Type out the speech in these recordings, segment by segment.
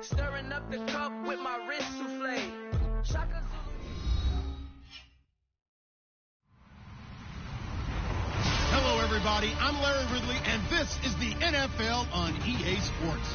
Stirring up the cup with my wrist souffle. Shaka Hello, everybody. I'm Larry Ridley, and this is the NFL on EA Sports.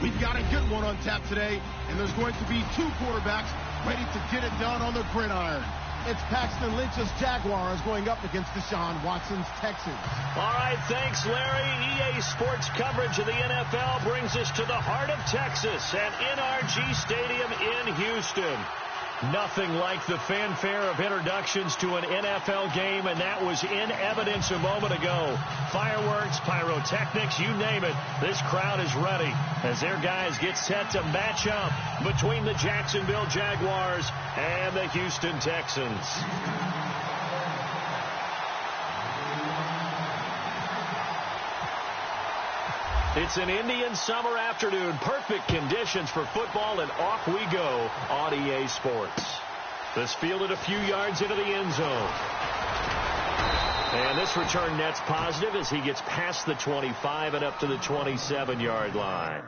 We've got a good one on tap today, and there's going to be two quarterbacks ready to get it done on the gridiron. It's Paxton Lynch's Jaguars going up against Deshaun Watson's Texans. All right, thanks, Larry. EA Sports coverage of the NFL brings us to the heart of Texas at NRG Stadium in Houston. Nothing like the fanfare of introductions to an NFL game, and that was in evidence a moment ago. Fireworks, pyrotechnics, you name it. This crowd is ready as their guys get set to match up between the Jacksonville Jaguars and the Houston Texans. It's an Indian summer afternoon. Perfect conditions for football, and off we go on EA Sports. This fielded a few yards into the end zone. And this return net's positive as he gets past the 25 and up to the 27-yard line.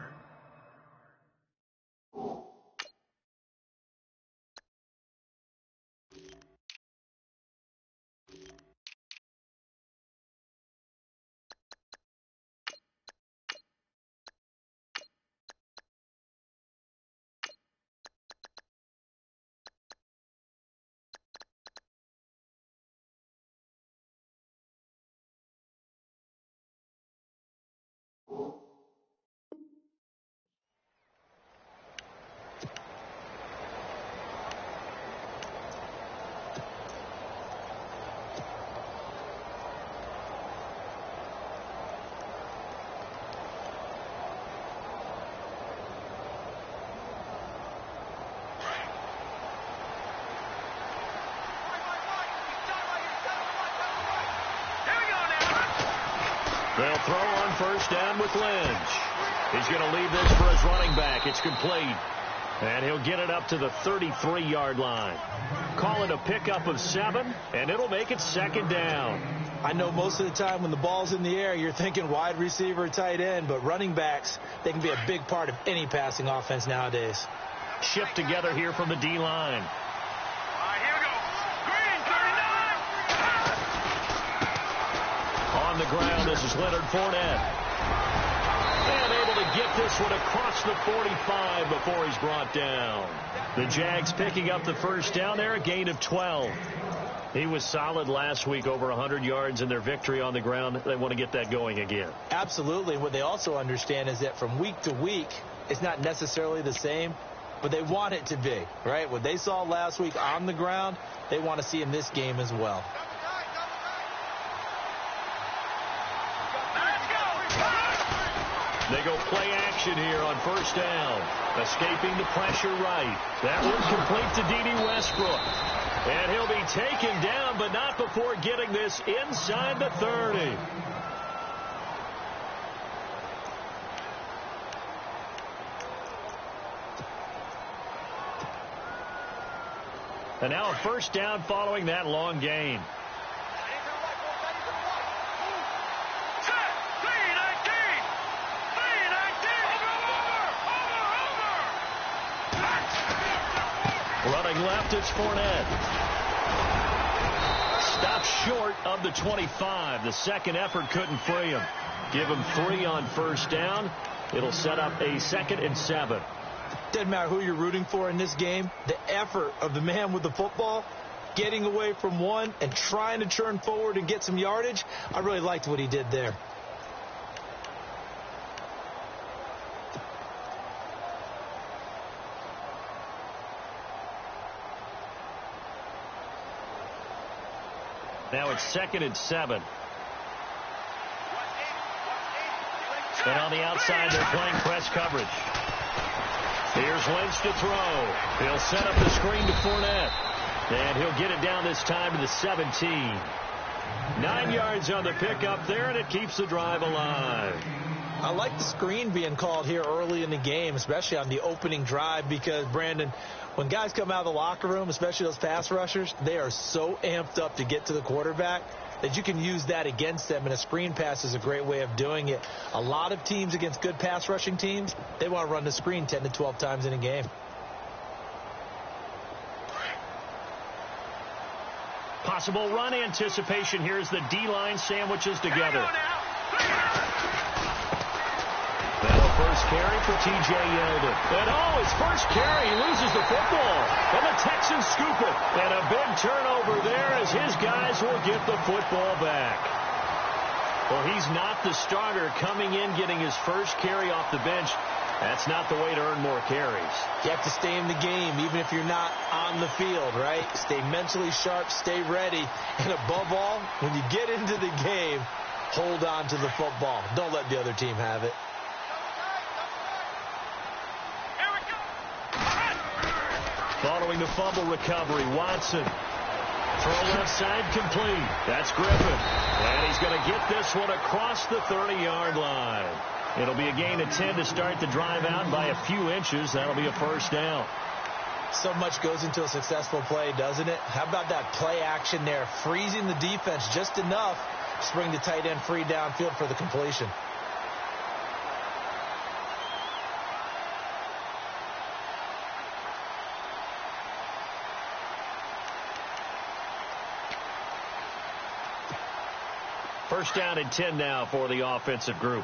They'll throw on first down with Lynch. He's going to leave this for his running back. It's complete. And he'll get it up to the 33-yard line. Call it a pickup of 7, and it'll make it second down. I know most of the time when the ball's in the air, you're thinking wide receiver, tight end, but running backs, they can be a big part of any passing offense nowadays. Shift together here from the D-line. On the ground, this is Leonard Fournette. And able to get this one across the 45 before he's brought down. The Jags picking up the first down there, a gain of 12. He was solid last week, over 100 yards in their victory on the ground. They want to get that going again. Absolutely. What they also understand is that from week to week, it's not necessarily the same, but they want it to be, right? What they saw last week on the ground, they want to see in this game as well. They go play action here on first down. Escaping the pressure right. That one complete to D.D. Westbrook. And he'll be taken down, but not before getting this inside the 30. And now a first down following that long gain. Running left, it's Fournette. Stopped short of the 25. The second effort couldn't free him. Give him 3 on first down. It'll set up a 2nd and 7. Doesn't matter who you're rooting for in this game. The effort of the man with the football, getting away from one and trying to turn forward and get some yardage, I really liked what he did there. Now it's 2nd and 7. And on the outside, they're playing press coverage. Here's Lynch to throw. He'll set up the screen to Fournette. And he'll get it down this time to the 17. 9 yards on the pickup there, and it keeps the drive alive. I like the screen being called here early in the game, especially on the opening drive, because, Brandon, when guys come out of the locker room, especially those pass rushers, they are so amped up to get to the quarterback. that you can use that against them, and a screen pass is a great way of doing it. A lot of teams against good pass rushing teams, they want to run the screen 10 to 12 times in a game. Possible run anticipation. Here's the D-line sandwiches together. Now first carry for T.J. Yeldon. And his first carry, he loses the football. And the Texans scoop it. And a big turnover there as his guys will get the football back. Well, he's not the starter coming in, getting his first carry off the bench. That's not the way to earn more carries. You have to stay in the game, even if you're not on the field, right? Stay mentally sharp, stay ready. And above all, when you get into the game, hold on to the football. Don't let the other team have it. Following the fumble recovery, Watson. Throw left side complete. That's Griffin. And he's going to get this one across the 30-yard line. It'll be a gain of 10 to start the drive out by a few inches. That'll be a first down. So much goes into a successful play, doesn't it? How about that play action there? Freezing the defense just enough to bring the tight end free downfield for the completion. First down and 10 now for the offensive group.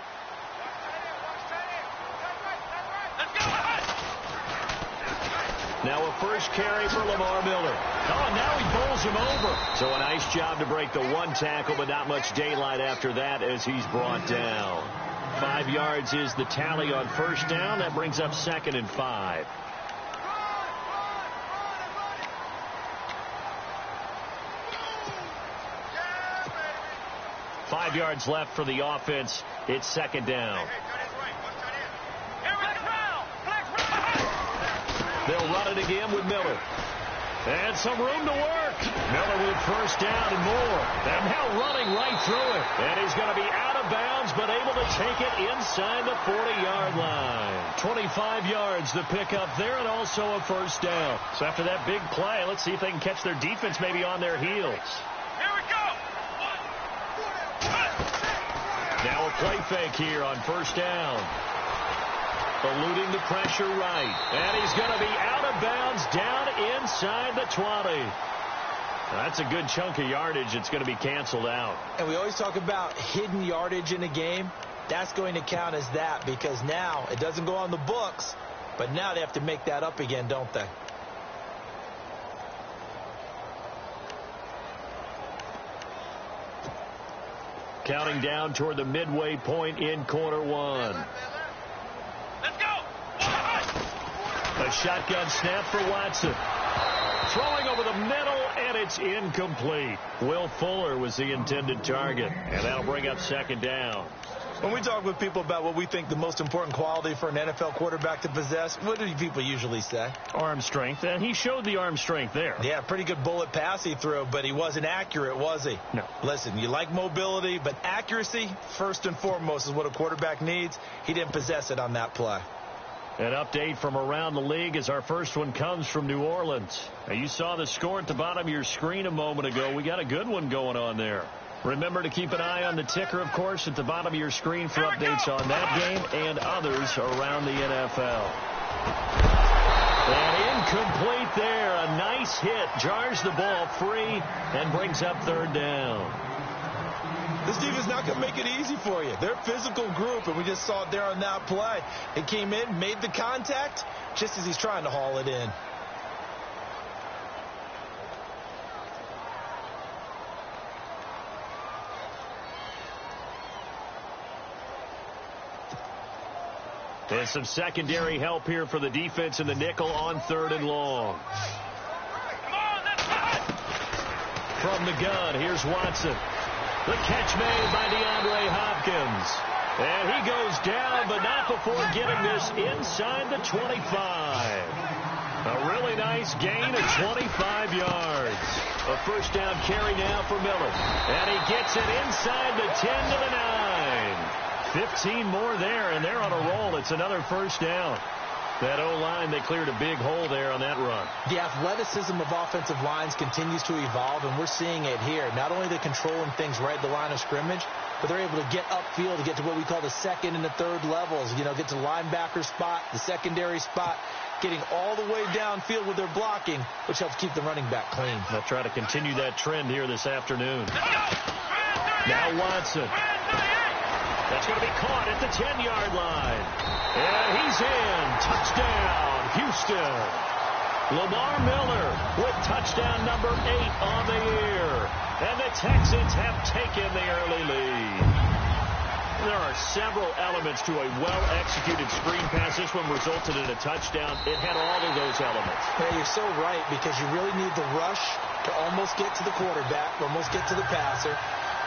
Now a first carry for Lamar Miller. Oh, now he bowls him over. So a nice job to break the one tackle, but not much daylight after that as he's brought down. 5 yards is the tally on first down. That brings up 2nd and 5. Five yards left for the offense. It's 2nd down. They'll run it again with Miller. And some room to work. Miller with first down and more. And now running right through it. And he's going to be out of bounds, but able to take it inside the 40-yard line. 25 yards the pickup there, and also a first down. So after that big play, let's see if they can catch their defense maybe on their heels. Now a play fake here on first down. Eluding the pressure right. And he's going to be out of bounds down inside the 20. That's a good chunk of yardage. It's going to be canceled out. And we always talk about hidden yardage in a game. That's going to count as that because now it doesn't go on the books, but now they have to make that up again, don't they? Counting down toward the midway point in quarter one. Let's go! A shotgun snap for Watson. Throwing over the middle, and it's incomplete. Will Fuller was the intended target, and that'll bring up 2nd down. When we talk with people about what we think the most important quality for an NFL quarterback to possess, what do people usually say? Arm strength, and he showed the arm strength there. Yeah, pretty good bullet pass he threw, but he wasn't accurate, was he? No. Listen, you like mobility, but accuracy, first and foremost, is what a quarterback needs. He didn't possess it on that play. An update from around the league as our first one comes from New Orleans. Now, you saw the score at the bottom of your screen a moment ago. We got a good one going on there. Remember to keep an eye on the ticker, of course, at the bottom of your screen for updates on that game and others around the NFL. And incomplete there. A nice hit. Jars the ball free and brings up 3rd down. This defense not going to make it easy for you. They're a physical group, and we just saw it there on that play. It came in, made the contact, just as he's trying to haul it in. There's some secondary help here for the defense in the nickel on 3rd and long. From the gun, here's Watson. The catch made by DeAndre Hopkins. And he goes down, but not before getting this inside the 25. A really nice gain of 25 yards. A first down carry now for Miller. And he gets it inside the 10 to the 9. 15 more there, and they're on a roll. It's another first down. That O-line, they cleared a big hole there on that run. The athleticism of offensive lines continues to evolve, and we're seeing it here. Not only they're controlling things right at the line of scrimmage, but they're able to get upfield to get to what we call the second and the third levels. You know, get to the linebacker spot, the secondary spot, getting all the way downfield with their blocking, which helps keep the running back clean. They'll try to continue that trend here this afternoon. Now Watson. That's going to be caught at the 10-yard line. And he's in. Touchdown, Houston. Lamar Miller with touchdown number 8 on the year. And the Texans have taken the early lead. There are several elements to a well-executed screen pass. This one resulted in a touchdown. It had all of those elements. Yeah, you're so right, because you really need the rush to almost get to the quarterback, almost get to the passer.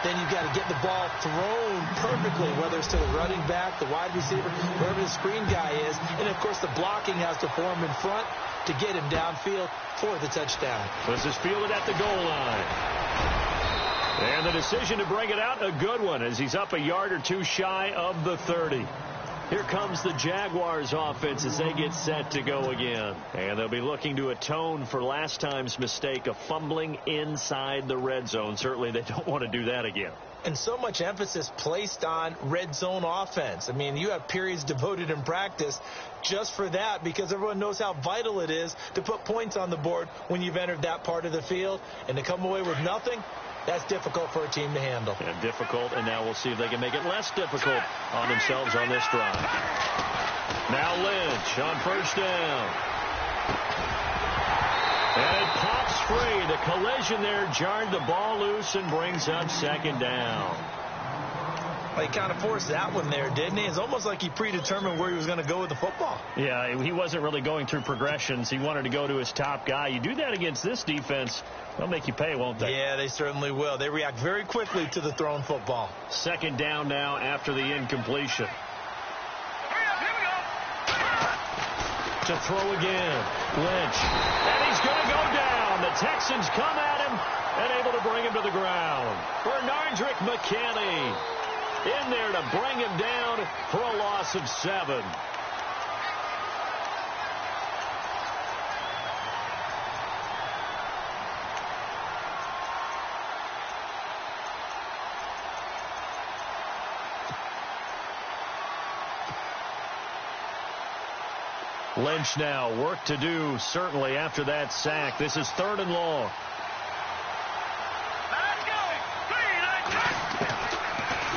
Then you've got to get the ball thrown perfectly, whether it's to the running back, the wide receiver, wherever the screen guy is. And, of course, the blocking has to form in front to get him downfield for the touchdown. This is fielded at the goal line. And the decision to bring it out, a good one, as he's up a yard or two shy of the 30. Here comes the Jaguars offense as they get set to go again. And they'll be looking to atone for last time's mistake of fumbling inside the red zone. Certainly they don't want to do that again. And so much emphasis placed on red zone offense. I mean, you have periods devoted in practice just for that, because everyone knows how vital it is to put points on the board when you've entered that part of the field. And to come away with nothing, that's difficult for a team to handle. And difficult, and now we'll see if they can make it less difficult on themselves on this drive. Now Lynch on first down. And it pops free. The collision there jarred the ball loose and brings up second down. Well, he kind of forced that one there, didn't he? It's almost like he predetermined where he was going to go with the football. Yeah, he wasn't really going through progressions. He wanted to go to his top guy. You do that against this defense, they'll make you pay, won't they? Yeah, they certainly will. They react very quickly to the thrown football. Second down now after the incompletion. To throw again. Lynch. And he's going to go down. The Texans come at him and able to bring him to the ground. Bernardrick McKinney in there to bring him down for a loss of 7. Lynch now, work to do, certainly, after that sack. This is 3rd and long.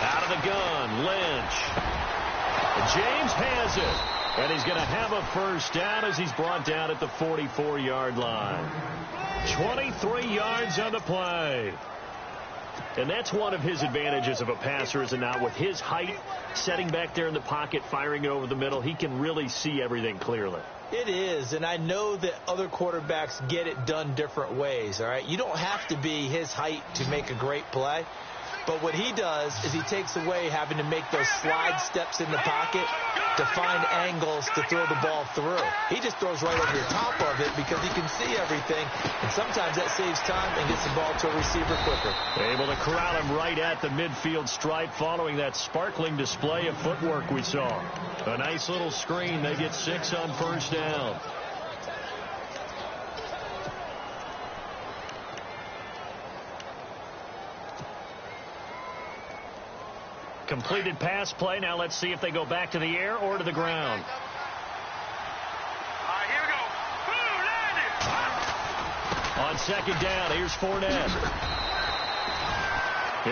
Out of the gun, Lynch. James has it. And he's going to have a first down as he's brought down at the 44-yard line. 23 yards on the play. And that's one of his advantages of a passer, is it not? With his height, setting back there in the pocket, firing it over the middle, he can really see everything clearly. It is, and I know that other quarterbacks get it done different ways, all right? You don't have to be his height to make a great play. But what he does is he takes away having to make those slide steps in the pocket to find angles to throw the ball through. He just throws right over the top of it because he can see everything, and sometimes that saves time and gets the ball to a receiver quicker. Able to corral him right at the midfield stripe following that sparkling display of footwork we saw. A nice little screen. They get 6 on first down. Completed pass play. Now let's see if they go back to the air or to the ground. Here we go. On second down, here's Fournette.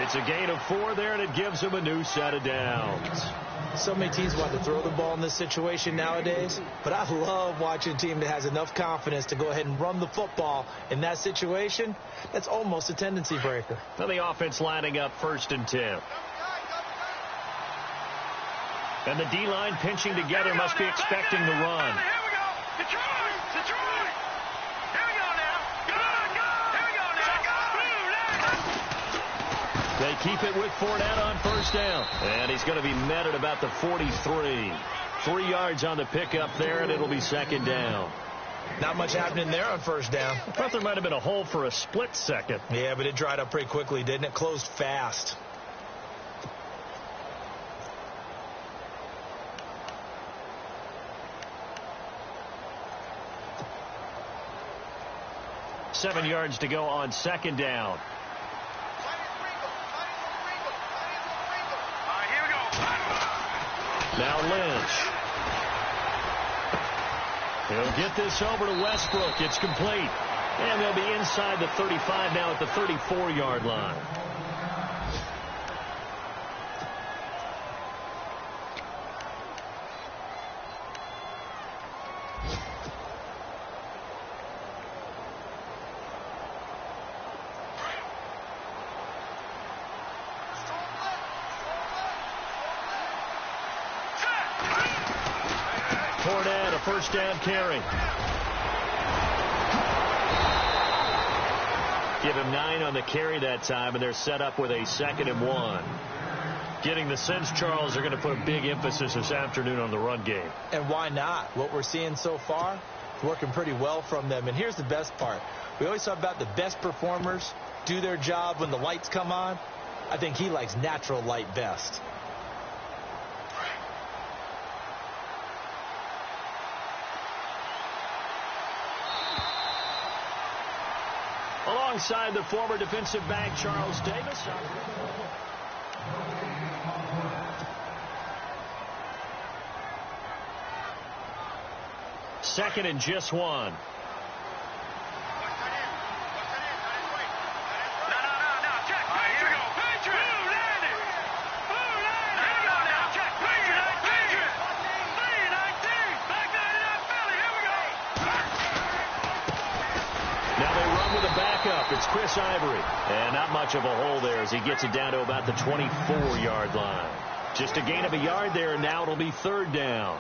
It's a gain of 4 there, and it gives him a new set of downs. So many teams want to throw the ball in this situation nowadays, but I love watching a team that has enough confidence to go ahead and run the football in that situation. That's almost a tendency breaker. Now the offense lining up 1st and 10. And the D-line pinching together, must be expecting the run. Here we go. Detroit. Detroit. Here we go now. Here we go now. They keep it with Fournette on first down. And he's going to be met at about the 43. 3 yards on the pickup there, and it'll be second down. Not much happening there on first down. I thought there might have been a hole for a split second. Yeah, but it dried up pretty quickly, didn't it? Closed fast. 7 yards to go on second down. Here we go. Now Lynch. He'll get this over to Westbrook. It's complete. And they'll be inside the 35 now at the 34-yard line. Fournette, a first down carry. Give him 9 on the carry that time, and they're set up with a 2nd and 1. Getting the sense, Charles, they're going to put a big emphasis this afternoon on the run game. And why not? What we're seeing so far is working pretty well from them. And here's the best part. We always talk about the best performers do their job when the lights come on. I think he likes natural light best. Alongside the former defensive back, Charles Davis. Second and just 1. It's Chris Ivory. And not much of a hole there as he gets it down to about the 24-yard line. Just a gain of a yard there, and now it'll be 3rd down.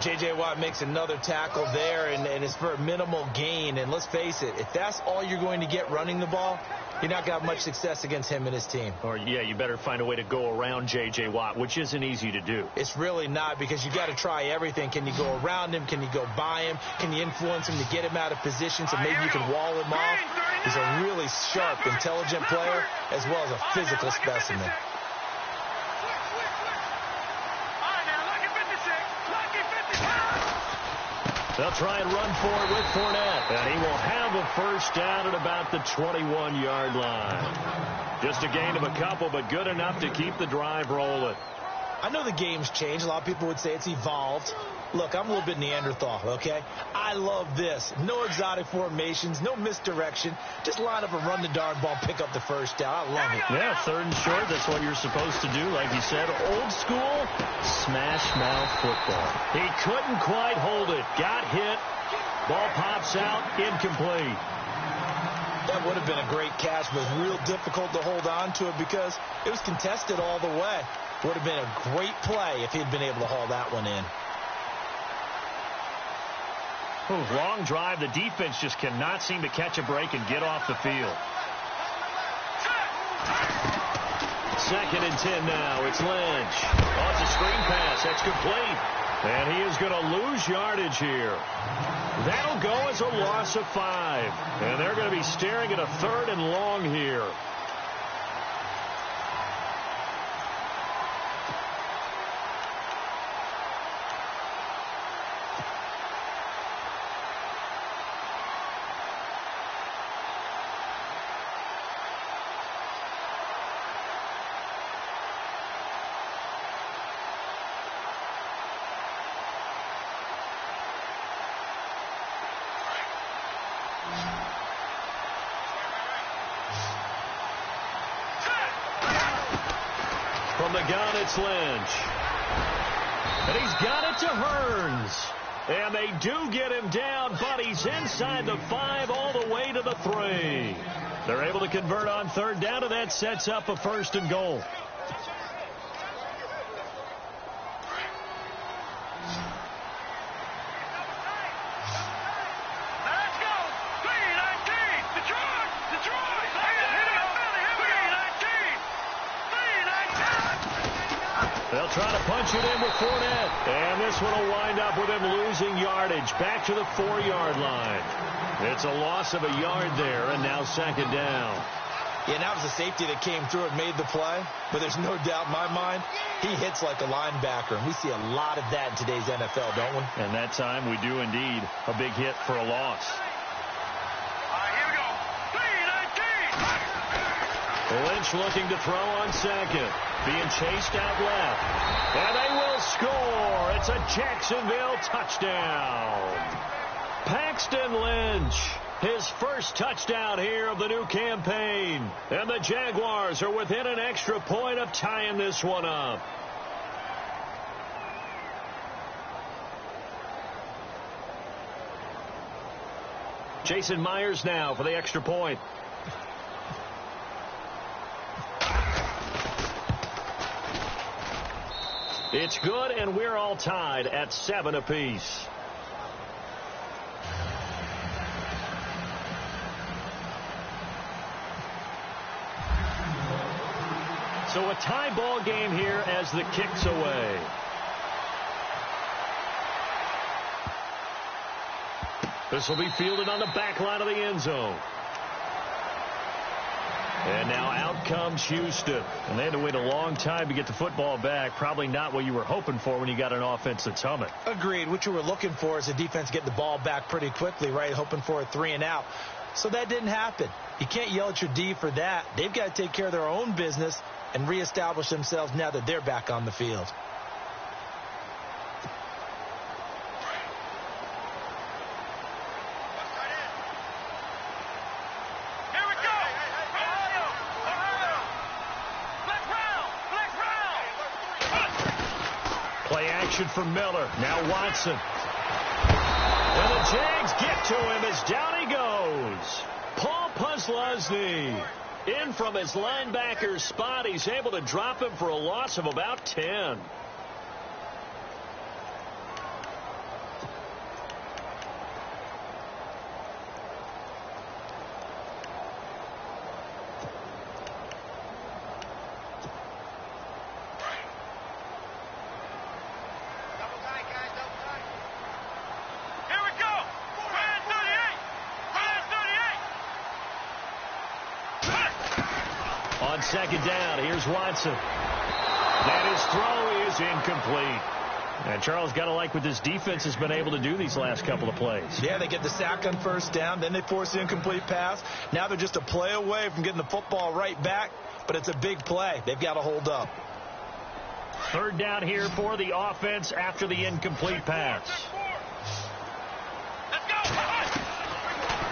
J.J. Watt makes another tackle there, and it's for a minimal gain. And let's face it, if that's all you're going to get running the ball, you're not going to have much success against him and his team. Or, yeah, you better find a way to go around J.J. Watt, which isn't easy to do. It's really not, because you got to try everything. Can you go around him? Can you go by him? Can you influence him to get him out of position so maybe you can wall him off? He's a really sharp, intelligent player as well as a physical specimen. They'll try and run for it with Fournette. And he will have a first down at about the 21-yard line. Just a gain of a couple, but good enough to keep the drive rolling. I know the game's changed. A lot of people would say it's evolved. Look, I'm a little bit Neanderthal, okay? I love this. No exotic formations, no misdirection. Just line up and run the darn ball, pick up the first down. I love it. Yeah, 3rd and short. That's what you're supposed to do. Like you said, old school smash mouth football. He couldn't quite hold it. Got hit. Ball pops out. Incomplete. That would have been a great catch, but real difficult to hold on to it because it was contested all the way. Would have been a great play if he'd been able to haul that one in. Long drive. The defense just cannot seem to catch a break and get off the field. 2nd and 10 now. It's Lynch. Oh, it's a screen pass. That's complete. And he is going to lose yardage here. That'll go as a loss of 5. And they're going to be staring at a 3rd and long here. From the gun, it's Lynch. And he's got it to Hearns. And they do get him down, but he's inside the 5 all the way to the 3. They're able to convert on 3rd down, and that sets up a 1st and goal. They'll try to punch it in with Fournette. And this one will wind up with him losing yardage back to the 4-yard line. It's a loss of a yard there, and now 2nd down. Yeah, that was a safety that came through and made the play. But there's no doubt in my mind, he hits like a linebacker. And we see a lot of that in today's NFL, don't we? And that time we do indeed. A big hit for a loss. Here we go. Lynch looking to throw on second. Being chased out left. And they will score. It's a Jacksonville touchdown. Paxton Lynch, his first touchdown here of the new campaign. And the Jaguars are within an extra point of tying this one up. Jason Myers now for the extra point. It's good, and we're all tied at 7 apiece. So a tie ball game here as the kick's away. This will be fielded on the back line of the end zone. And now out comes Houston. And they had to wait a long time to get the football back. Probably not what you were hoping for when you got an offense that's humming. Agreed. What you were looking for is a defense getting the ball back pretty quickly, right? Hoping for a 3 and out. So that didn't happen. You can't yell at your D for that. They've got to take care of their own business and reestablish themselves now that they're back on the field. Play action for Miller. Now Watson. And the Jags get to him as down he goes. Paul Puslosny in from his linebacker spot. He's able to drop him for a loss of about 10. On second down, here's Watson. And his throw is incomplete. And Charles, got to like what this defense has been able to do these last couple of plays. Yeah, they get the sack on first down, then they force the incomplete pass. Now they're just a play away from getting the football right back, but it's a big play. They've got to hold up. Third down here for the offense after the incomplete pass.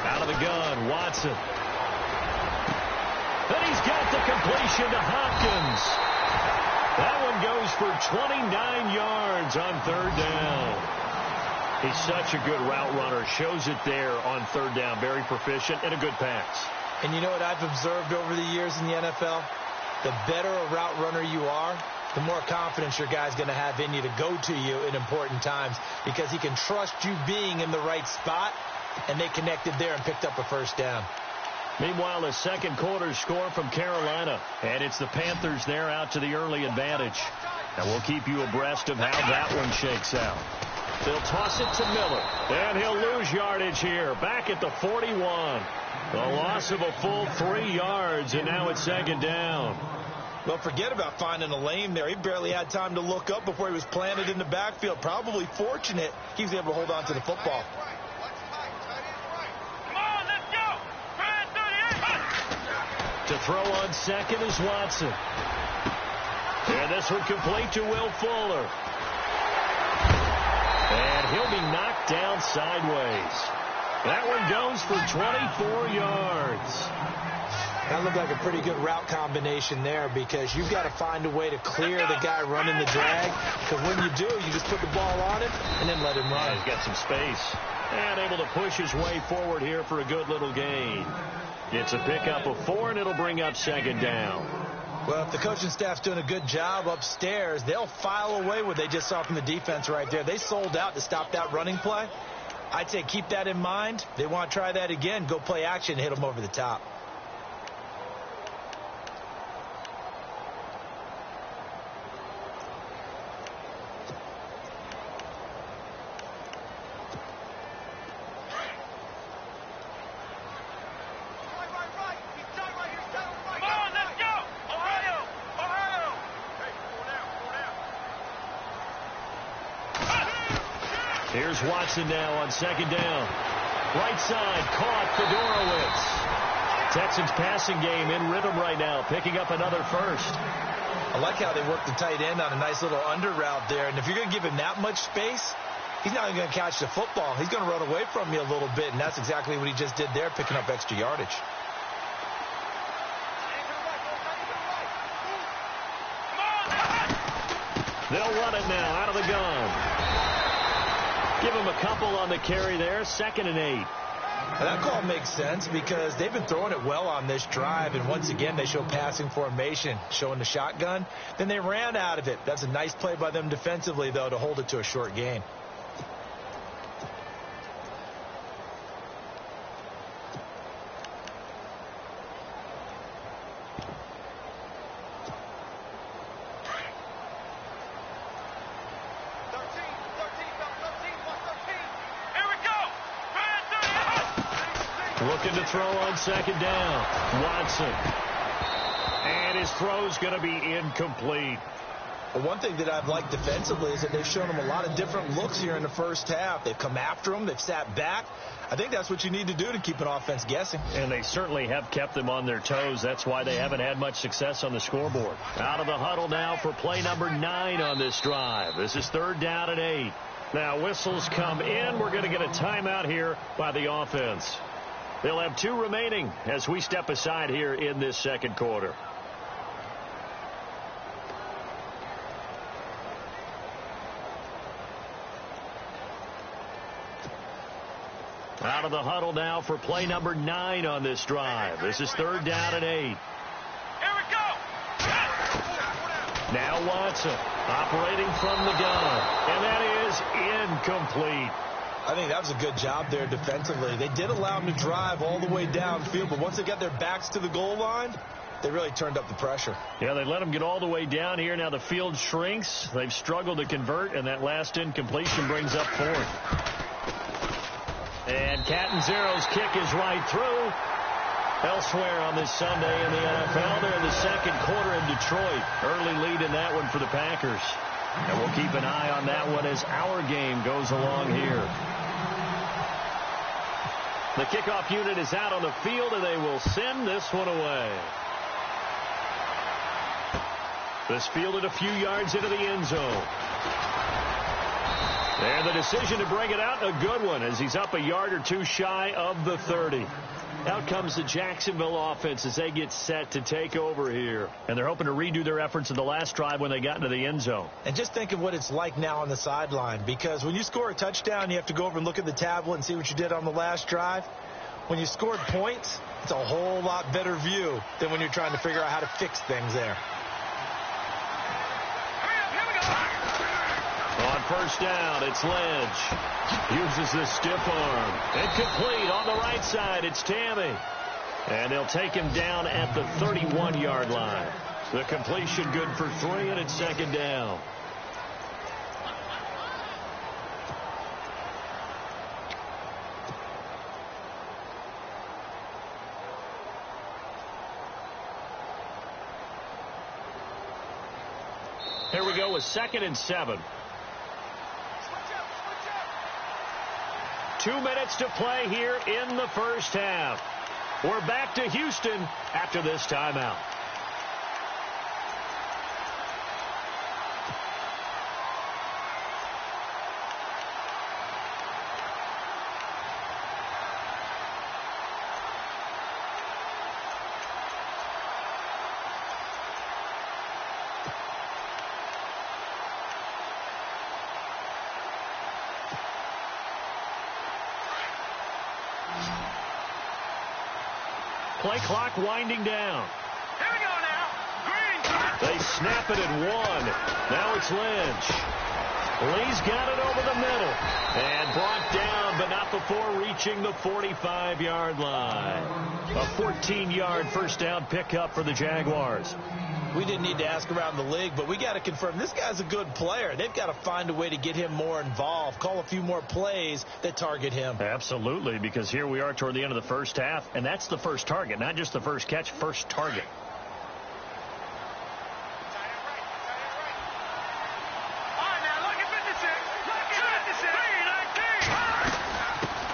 Out of the gun, Watson. And he's got the completion to Hopkins. That one goes for 29 yards on third down. He's such a good route runner. Shows it there on third down. Very proficient and a good pass. And you know what I've observed over the years in the NFL? The better a route runner you are, the more confidence your guy's going to have in you to go to you in important times because he can trust you being in the right spot, and they connected there and picked up a first down. Meanwhile, the second quarter score from Carolina. And it's the Panthers there out to the early advantage. And we'll keep you abreast of how that one shakes out. They'll toss it to Miller. And he'll lose yardage here. Back at the 41. A loss of a full 3 yards. And now it's second down. Well, forget about finding a lane there. He barely had time to look up before he was planted in the backfield. Probably fortunate he was able to hold on to the football. To throw on second is Watson. And this one complete to Will Fuller. And he'll be knocked down sideways. That one goes for 24 yards. That looked like a pretty good route combination there because you've got to find a way to clear the guy running the drag. Because when you do, you just put the ball on him and then let him run. Yeah, he's got some space. And able to push his way forward here for a good little gain. It's a pickup of 4, and it'll bring up second down. Well, if the coaching staff's doing a good job upstairs, they'll file away what they just saw from the defense right there. They sold out to stop that running play. I'd say keep that in mind. They want to try that again. Go play action, hit them over the top. Here's Watson now on second down. Right side, caught for Dorowitz. Texans passing game in rhythm right now, picking up another first. I like how they work the tight end on a nice little under route there. And if you're going to give him that much space, he's not even going to catch the football. He's going to run away from you a little bit, and that's exactly what he just did there, picking up extra yardage. They'll run it now out of the gun. Give him a couple on the carry there, 2nd and 8. And that call makes sense because they've been throwing it well on this drive, and once again they show passing formation, showing the shotgun. Then they ran out of it. That's a nice play by them defensively, though, to hold it to a short gain. Looking to throw on 2nd down. Watson. And his throw's going to be incomplete. Well, one thing that I've liked defensively is that they've shown him a lot of different looks here in the first half. They've come after him. They've sat back. I think that's what you need to do to keep an offense guessing. And they certainly have kept them on their toes. That's why they haven't had much success on the scoreboard. Out of the huddle now for play number 9 on this drive. This is 3rd down and 8. Now whistles come in. We're going to get a timeout here by the offense. They'll have 2 remaining as we step aside here in this second quarter. Out of the huddle now for play number 9 on this drive. This is 3rd down and 8. Here we go. Now Watson operating from the gun. And that is incomplete. I think that was a good job there defensively. They did allow them to drive all the way downfield, but once they got their backs to the goal line, they really turned up the pressure. Yeah, they let them get all the way down here. Now the field shrinks. They've struggled to convert, and that last incompletion brings up 4th. And Catanzaro's kick is right through. Elsewhere on this Sunday in the NFL, they're in the second quarter in Detroit. Early lead in that one for the Packers. And we'll keep an eye on that one as our game goes along here. The kickoff unit is out on the field, and they will send this one away. This fielded a few yards into the end zone. And the decision to bring it out, a good one, as he's up a yard or 2 shy of the 30. Out comes the Jacksonville offense as they get set to take over here. And they're hoping to redo their efforts in the last drive when they got into the end zone. And just think of what it's like now on the sideline, because when you score a touchdown, you have to go over and look at the tablet and see what you did on the last drive. When you scored points, it's a whole lot better view than when you're trying to figure out how to fix things there. On first down, it's Lynch. Uses the stiff arm. Incomplete on the right side. It's Tammy. And they'll take him down at the 31-yard line. The completion good for 3, and it's 2nd down. Here we go with 2nd and 7. 2 minutes to play here in the first half. We're back to Houston after this timeout. Play clock winding down. Here we go now. Green. They snap it at 1. Now it's Lynch. Lee's got it over the middle. And brought down, but not before reaching the 45-yard line. A 14-yard first down pickup for the Jaguars. We didn't need to ask around the league, but we got to confirm this guy's a good player. They've got to find a way to get him more involved, call a few more plays that target him. Absolutely, because here we are toward the end of the first half, and that's the first target, not just the first catch, first target.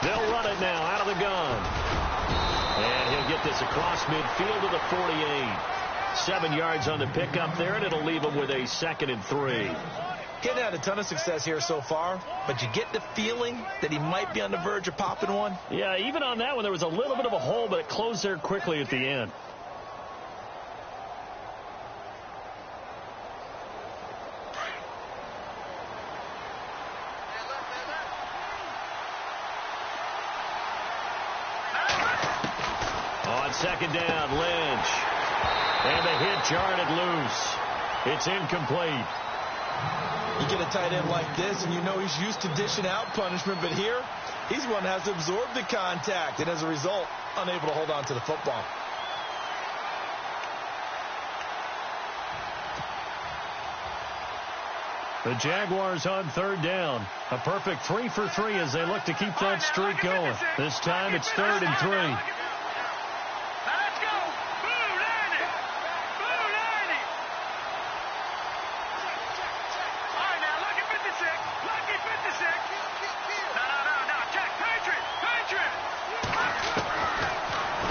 They'll run it now out of the gun. And he'll get this across midfield to the 48. 7 yards on the pickup there, and it'll leave him with a 2nd and 3. Getting had a ton of success here so far, but you get the feeling that he might be on the verge of popping one. Yeah, even on that one, there was a little bit of a hole, but it closed there quickly at the end. On 2nd down, Lynch. And the hit jarred it loose. It's incomplete. You get a tight end like this, and you know he's used to dishing out punishment, but here, he's one that has to absorb the contact, and as a result, unable to hold on to the football. The Jaguars on 3rd down. A perfect 3 for 3 as they look to keep that streak going. This time it's 3rd and 3.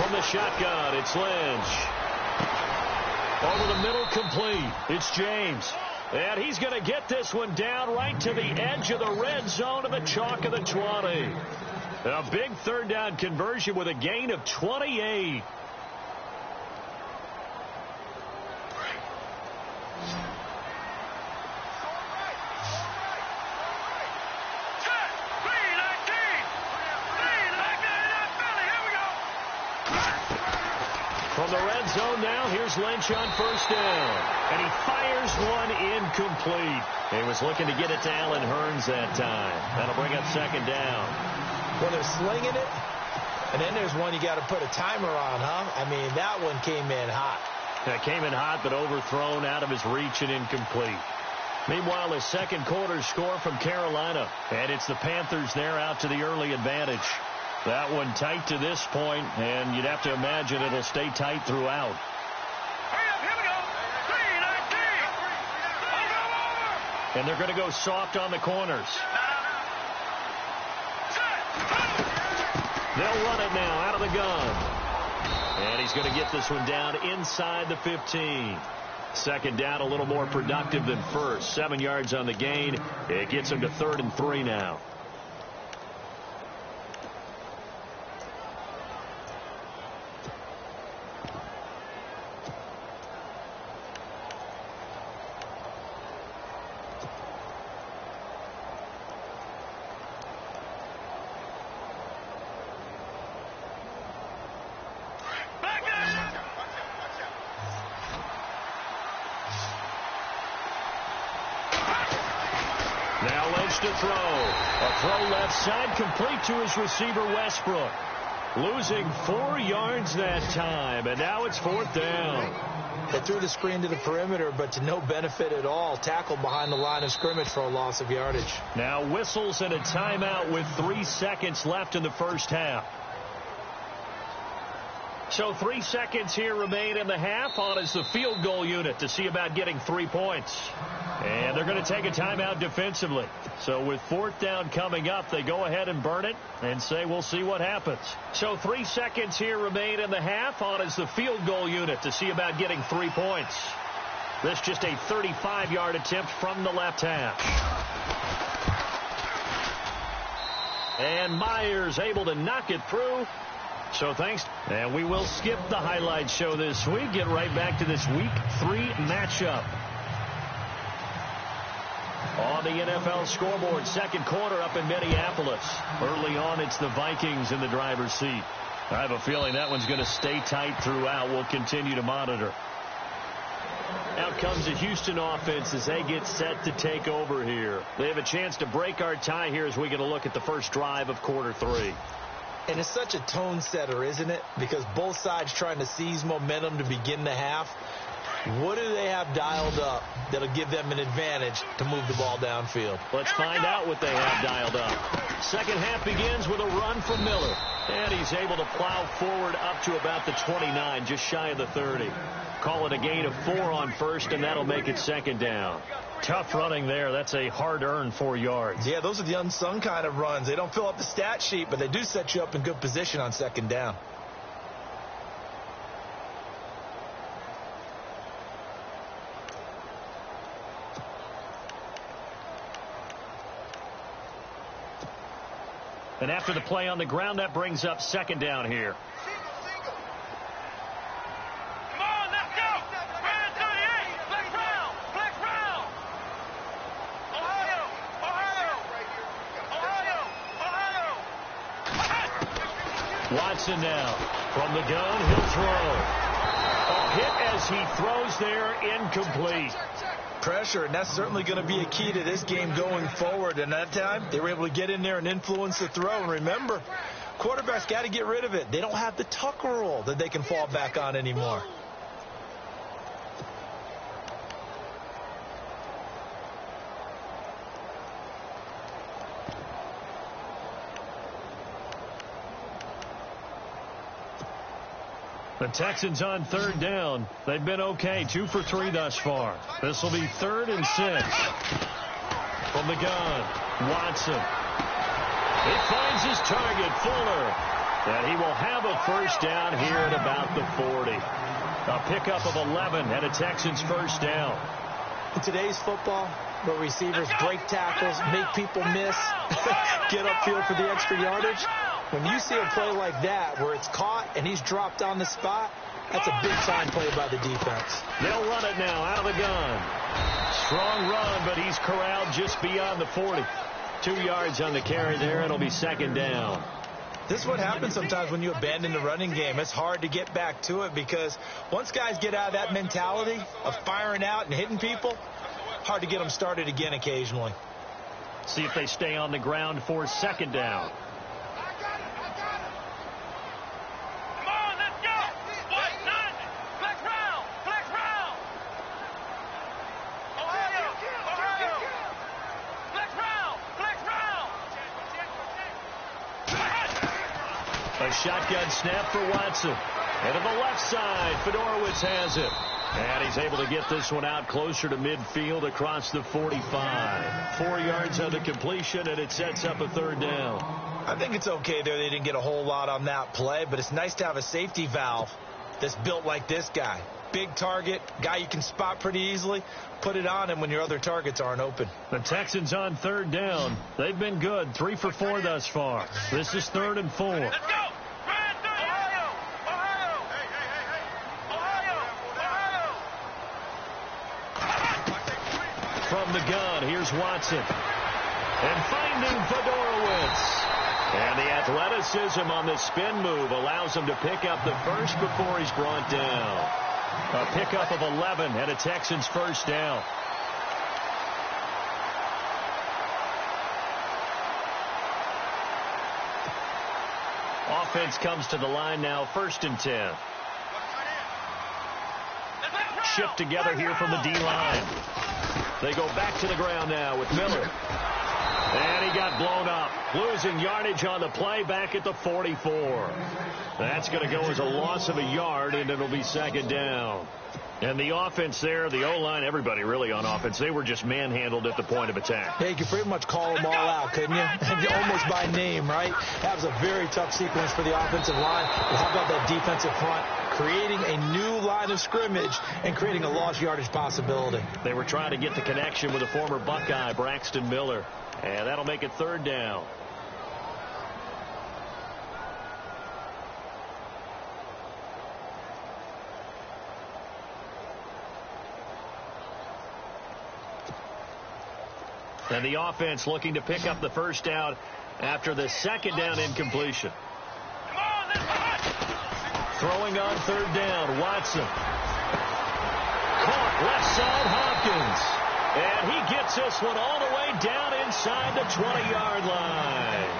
The shotgun, it's Lynch. Over the middle, complete. It's James. And he's going to get this one down right to the edge of the red zone of the chalk of the 20. A big 3rd down conversion with a gain of 28. From the red zone now, here's Lynch on 1st down. And he fires one incomplete. He was looking to get it to Allen Hurns that time. That'll bring up 2nd down. Well, they're slinging it, and then there's one you got to put a timer on, huh? I mean, that one came in hot. That came in hot, but overthrown out of his reach and incomplete. Meanwhile, a 2nd quarter score from Carolina. And it's the Panthers there out to the early advantage. That one tight to this point, and you'd have to imagine it'll stay tight throughout. Here we go. 3-19. And they're going to go soft on the corners. They'll run it now out of the gun. And he's going to get this one down inside the 15. 2nd down, a little more productive than first. 7 yards on the gain. It gets him to 3rd and 3 now. Now Lynch to throw. A throw left side, complete to his receiver, Westbrook. Losing 4 yards that time, and now it's 4th down. They threw the screen to the perimeter, but to no benefit at all. Tackled behind the line of scrimmage for a loss of yardage. Now whistles and a timeout with 3 seconds left in the first half. So 3 seconds here remain in the half. On is the field goal unit to see about getting 3 points. And they're going to take a timeout defensively. So with 4th down coming up, they go ahead and burn it and say we'll see what happens. So 3 seconds here remain in the half. On is the field goal unit to see about getting 3 points. This just a 35-yard attempt from the left hash. And Myers able to knock it through. So thanks. And we will skip the highlight show this week. Get right back to this Week 3 matchup. On the NFL scoreboard, 2nd quarter up in Minneapolis. Early on, it's the Vikings in the driver's seat. I have a feeling that one's going to stay tight throughout. We'll continue to monitor. Out comes the Houston offense as they get set to take over here. They have a chance to break our tie here as we get a look at the first drive of quarter 3. And it's such a tone setter, isn't it? Because both sides trying to seize momentum to begin the half. What do they have dialed up that'll give them an advantage to move the ball downfield? Let's find out what they have dialed up. Second half begins with a run from Miller. And he's able to plow forward up to about the 29, just shy of the 30. Call it a gain of 4 on first, and that'll make it 2nd down. Tough running there. That's a hard-earned 4 yards. Yeah, those are the unsung kind of runs. They don't fill up the stat sheet, but they do set you up in good position on 2nd down. And after the play on the ground, that brings up second down here. Come on, let's go. Brand 38. Flex round. Flex round. Ohio. Watson now from the gun. He'll throw. A hit as he throws there, incomplete. Pressure, and that's certainly going to be a key to this game going forward. And that time, they were able to get in there and influence the throw. And remember, quarterbacks got to get rid of it. They don't have the tuck rule that they can fall back on anymore. The Texans on third down. They've been okay, 2 for 3 thus far. This will be 3rd and 6. From the gun, Watson. He finds his target, Fuller. And he will have a first down here at about the 40. A pickup of 11 and a Texans first down. In today's football, where receivers break tackles, make people miss, get upfield for the extra yardage, when you see a play like that where it's caught and he's dropped on the spot, that's a big time play by the defense. They'll run it now out of the gun. Strong run, but he's corralled just beyond the 40. 2 yards on the carry there. It'll be second down. This is what happens sometimes when you abandon the running game. It's hard to get back to it because once guys get out of that mentality of firing out and hitting people, hard to get them started again occasionally. See if they stay on the ground for second down. A shotgun snap for Watson. And to the left side, Fedorowicz has it. And he's able to get this one out closer to midfield across the 45. 4 yards on the completion, and it sets up a third down. I think it's okay there. They didn't get a whole lot on that play, but it's nice to have a safety valve that's built like this guy. Big target, guy you can spot pretty easily. Put it on him when your other targets aren't open. The Texans on third down. They've been good, 3 for 4 thus far. This is 3rd and 4. Let's go. From the gun, here's Watson. And finding Fedorowicz. And the athleticism on the spin move allows him to pick up the first before he's brought down. A pickup of 11 and a Texans first down. Offense comes to the line now, 1st and 10. Shift together here from the D-line. They go back to the ground now with Miller. And he got blown up. Losing yardage on the play back at the 44. That's going to go as a loss of a yard, and it'll be second down. And the offense there, the O-line, everybody really on offense, they were just manhandled at the point of attack. Yeah, you could pretty much call them all out, couldn't you? Almost by name, right? That was a very tough sequence for the offensive line. But how about that defensive front? Creating a new line of scrimmage and creating a lost yardage possibility. They were trying to get the connection with a former Buckeye, Braxton Miller. And that'll make it third down. And the offense looking to pick up the first down after the second down incompletion. Throwing on third down, Watson. Caught left side, Hopkins. And he gets this one all the way down inside the 20-yard line.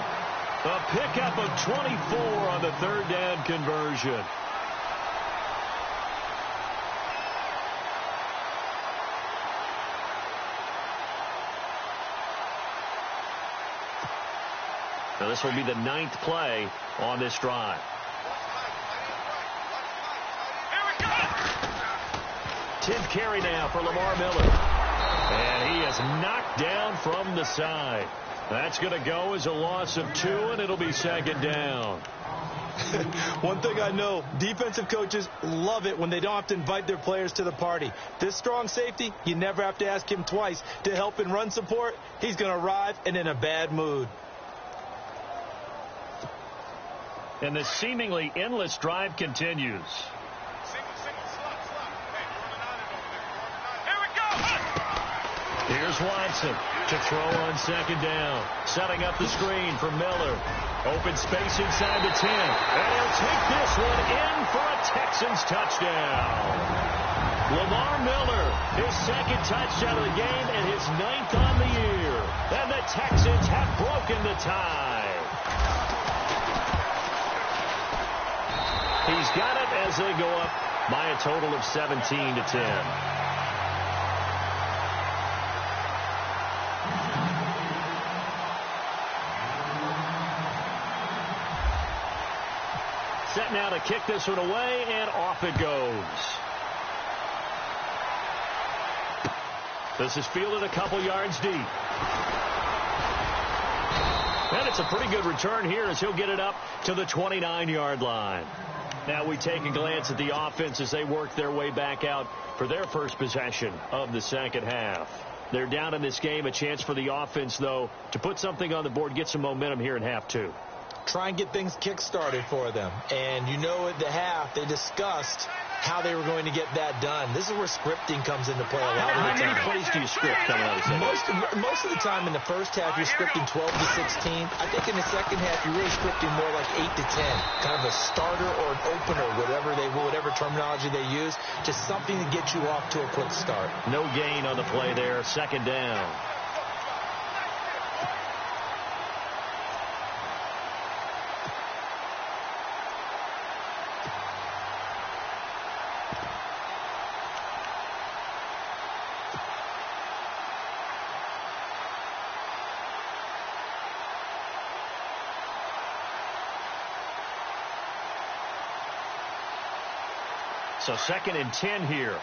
A pickup of 24 on the third down conversion. Now this will be the 9th play on this drive. 10th carry now for Lamar Miller. And he is knocked down from the side. That's going to go as a loss of 2, and it'll be second down. One thing I know, defensive coaches love it when they don't have to invite their players to the party. This strong safety, you never have to ask him twice to help in run support. He's going to arrive and in a bad mood. And the seemingly endless drive continues. Here's Watson to throw on second down. Setting up the screen for Miller. Open space inside the 10. And he'll take this one in for a Texans touchdown. Lamar Miller, his second touchdown of the game and his 9th on the year. And the Texans have broken the tie. He's got it as they go up by a total of 17-10. Set now to kick this one away, and off it goes. This is fielded a couple yards deep. And it's a pretty good return here as he'll get it up to the 29-yard line. Now we take a glance at the offense as they work their way back out for their first possession of the second half. They're down in this game. A chance for the offense, though, to put something on the board, get some momentum here in half two. Try and get things kick-started for them. And you know at the half, they discussed how they were going to get that done. This is where scripting comes into play a lot of the time. How many plays do you script coming out of the second? Most of the time in the first half, you're scripting 12 to 16. I think in the second half, you're really scripting more like 8 to 10. Kind of a starter or an opener, whatever terminology they use. Just something to get you off to a quick start. No gain on the play there. Second down. So 2nd and 10 here.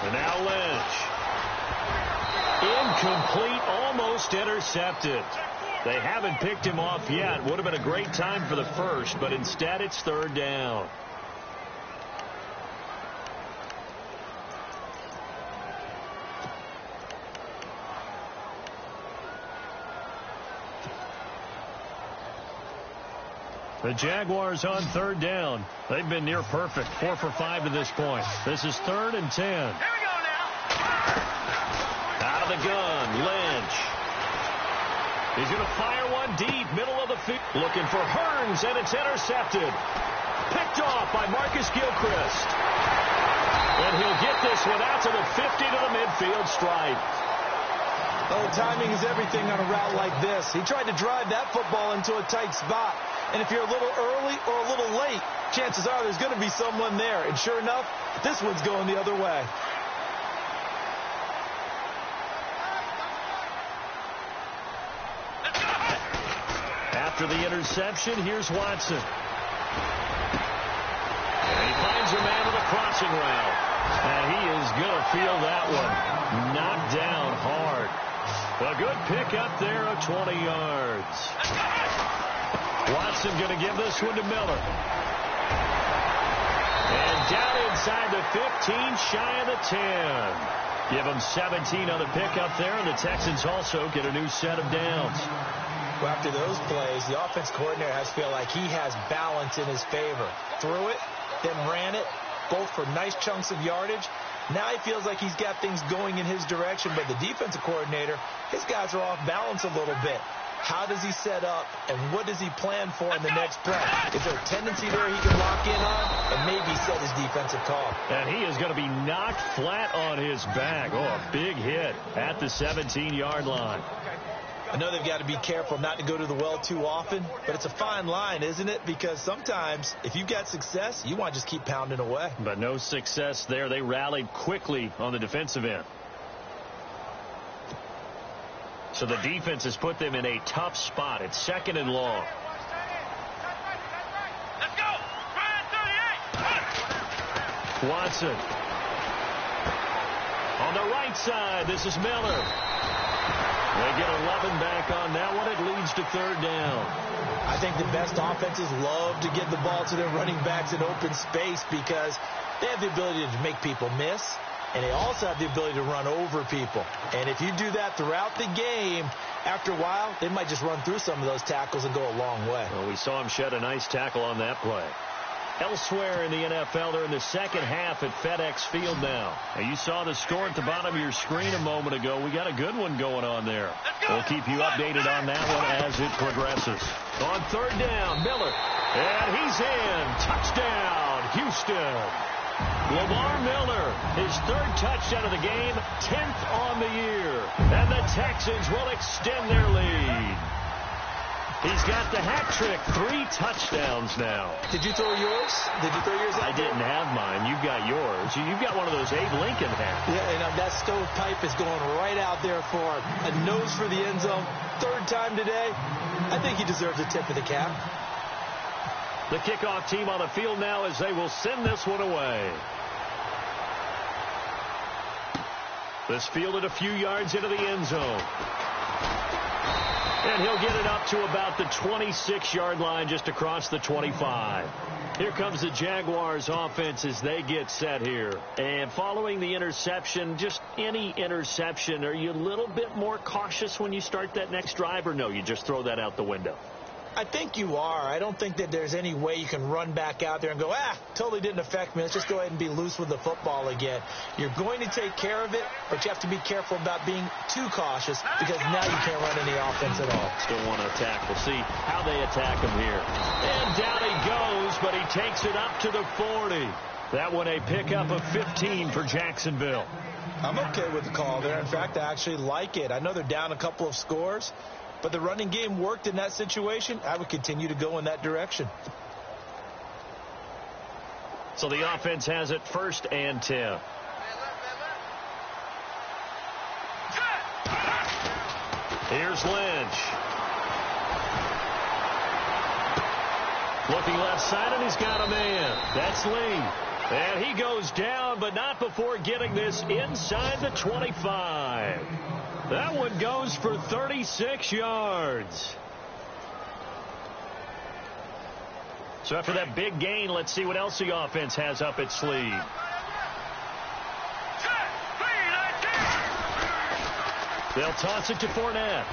And now Lynch. Incomplete, almost intercepted. They haven't picked him off yet. Would have been a great time for the first, but instead it's 3rd down. The Jaguars on 3rd down. They've been near perfect. 4 for 5 to this point. This is 3rd and 10. Here we go now. Out of the gun, Lynch. He's going to fire one deep, middle of the field. Looking for Hearns, and it's intercepted. Picked off by Marcus Gilchrist. And he'll get this one out to the 50 to the midfield stripe. Oh, timing is everything on a route like this. He tried to drive that football into a tight spot. And if you're a little early or a little late, chances are there's going to be someone there. And sure enough, this one's going the other way. After the interception, here's Watson. And he finds a man with a crossing route. And he is going to feel that one. Knocked down hard. A good pick up there of 20 yards. Watson going to give this one to Miller. And down inside the 15, shy of the 10. Give them 17 on the pickup there, and the Texans also get a new set of downs. Well, after those plays, the offense coordinator has to feel like he has balance in his favor. Threw it, then ran it, both for nice chunks of yardage. Now he feels like he's got things going in his direction, but the defensive coordinator, his guys are off balance a little bit. How does he set up, and what does he plan for in the next play? Is there a tendency there he can lock in on, and maybe set his defensive call? And he is going to be knocked flat on his back. Oh, a big hit at the 17-yard line. I know they've got to be careful not to go to the well too often, but it's a fine line, isn't it? Because sometimes, if you've got success, you want to just keep pounding away. But no success there. They rallied quickly on the defensive end. So the defense has put them in a tough spot. It's 2nd and long. Let's go. 38. Watson. On the right side, this is Miller. They get 11 back on that one. It leads to 3rd down. I think the best offenses love to get the ball to their running backs in open space because they have the ability to make people miss. and they also have the ability to run over people. And if you do that throughout the game, after a while, they might just run through some of those tackles and go a long way. Well, we saw him shed a nice tackle on that play. Elsewhere in the NFL, they're in the second half at FedEx Field now. And you saw the score at the bottom of your screen a moment ago. We got a good one going on there. We'll keep you updated on that one as it progresses. On third down, Miller. And he's in. Touchdown, Houston. Lamar Miller, his third touchdown of the game, 10th on the year. And the Texans will extend their lead. He's got the hat trick, 3 touchdowns now. Did you throw yours? Did you throw yours out I didn't have mine. You've got yours. You've got one of those Abe Lincoln hats. Yeah, and that stovepipe is going right out there for him. A nose for the end zone. Third time today. I think he deserves a tip of the cap. The kickoff team on the field now as they will send this one away. This fielded a few yards into the end zone. And he'll get it up to about the 26-yard line, just across the 25. Here comes the Jaguars offense as they get set here. And following the interception, just any interception, are you a little bit more cautious when you start that next drive, or no, you just throw that out the window? I think you are. I don't think that there's any way you can run back out there and go, totally didn't affect me. Let's just go ahead and be loose with the football again. You're going to take care of it, but you have to be careful about being too cautious because now you can't run any offense at all. Still want to attack. We'll see how they attack him here. And down he goes, but he takes it up to the 40. That one a pickup of 15 for Jacksonville. I'm okay with the call there. In fact, I actually like it. I know they're down a couple of scores, but the running game worked in that situation. I would continue to go in that direction. So the offense has it 1st and 10. Here's Lynch. Looking left side, and he's got a man. That's Lee. And he goes down, but not before getting this inside the 25. That one goes for 36 yards. So after that big gain, let's see what else the offense has up its sleeve. They'll toss it to Fournette.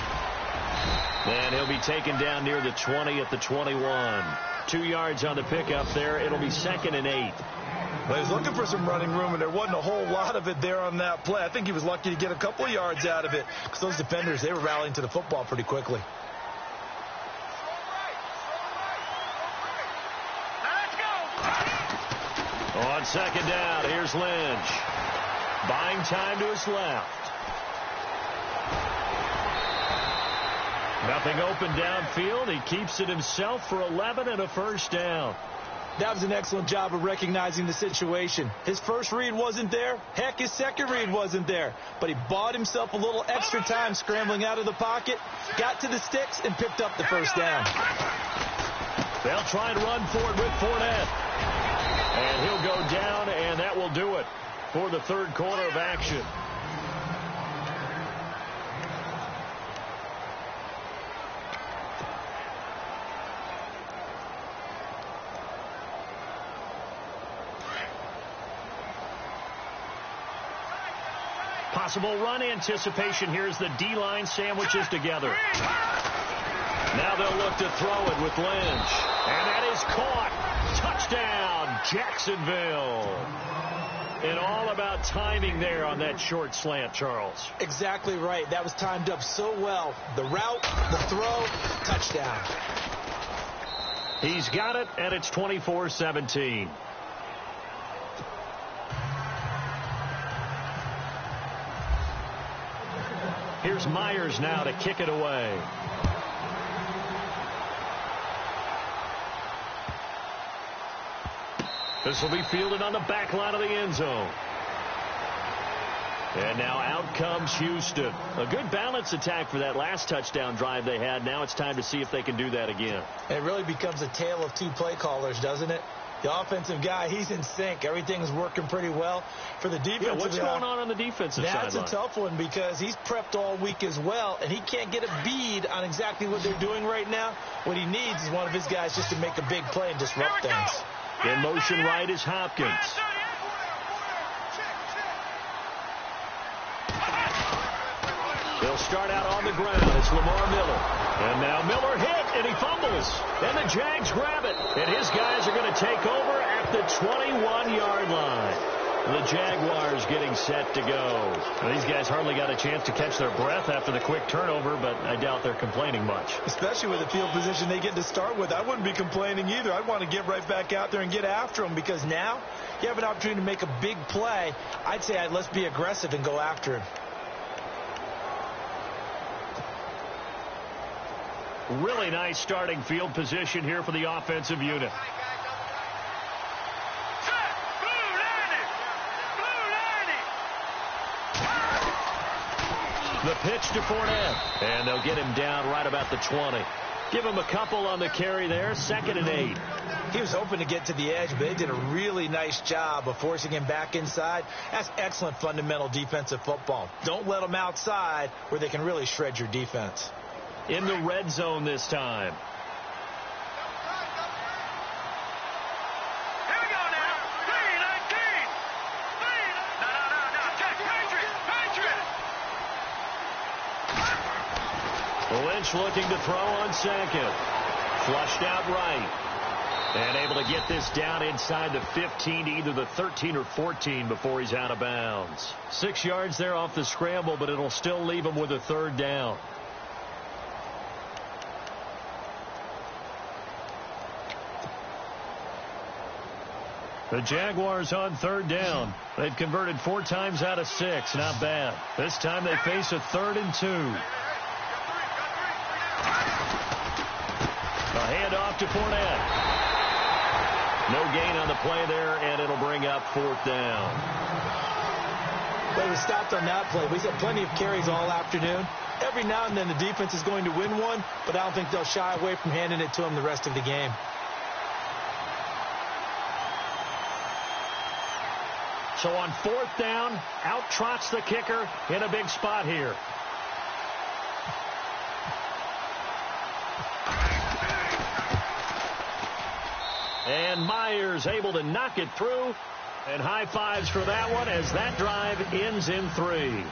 And he'll be taken down near the 20 at the 21. 2 yards on the pickup there. It'll be 2nd and 8. Well, he was looking for some running room, and there wasn't a whole lot of it there on that play. I think he was lucky to get a couple of yards out of it because those defenders, they were rallying to the football pretty quickly. On 2nd down, here's Lynch. Buying time to his left. Nothing open downfield. He keeps it himself for 11 and a 1st down. That was an excellent job of recognizing the situation. His first read wasn't there. Heck, his second read wasn't there. But he bought himself a little extra time scrambling out of the pocket, got to the sticks, and picked up the 1st down. They'll try and run forward with Fournette. And he'll go down, and that will do it for the 3rd quarter of action. Possible run anticipation here as the D-line sandwiches together. Now they'll look to throw it with Lynch. And that is caught. Touchdown, Jacksonville. And all about timing there on that short slant, Charles. Exactly right. That was timed up so well. The route, the throw, touchdown. He's got it, and it's 24-17. Here's Myers now to kick it away. This will be fielded on the back line of the end zone. And now out comes Houston. A good balance attack for that last touchdown drive they had. Now it's time to see if they can do that again. It really becomes a tale of 2 play callers, doesn't it? The offensive guy, he's in sync. Everything's working pretty well. For the defensive guy, what's going on the defensive side? That's a tough one because he's prepped all week as well, and he can't get a bead on exactly what they're doing right now. What he needs is one of his guys just to make a big play and disrupt things. In motion right is Hopkins. They'll start out on the ground. It's Lamar Miller. And now Miller hit, and he fumbles. And the Jags grab it. And his guys are going to take over at the 21-yard line. The Jaguars getting set to go. Well, these guys hardly got a chance to catch their breath after the quick turnover, but I doubt they're complaining much. Especially with the field position they get to start with. I wouldn't be complaining either. I'd want to get right back out there and get after them, because now you have an opportunity to make a big play. I'd say let's be aggressive and go after him. Really nice starting field position here for the offensive unit. The pitch to Fournette, and they'll get him down right about the 20. Give him a couple on the carry there, 2nd and 8. He was hoping to get to the edge, but they did a really nice job of forcing him back inside. That's excellent fundamental defensive football. Don't let them outside where they can really shred your defense. In the red zone this time. Here we go now. 3-19. No. Check. Patriots. Lynch looking to throw on 2nd. Flushed out right. And able to get this down inside the 15 to either the 13 or 14 before he's out of bounds. 6 yards there off the scramble, but it'll still leave him with a 3rd down. The Jaguars on 3rd down. They've converted 4 times out of 6. Not bad. This time they face a 3rd and 2. A handoff to Fournette. No gain on the play there, and it'll bring up 4th down. Well, we stopped on that play. We've had plenty of carries all afternoon. Every now and then the defense is going to win one, but I don't think they'll shy away from handing it to him the rest of the game. So on 4th down, out trots the kicker in a big spot here. And Myers able to knock it through. And high fives for that one as that drive ends in 3.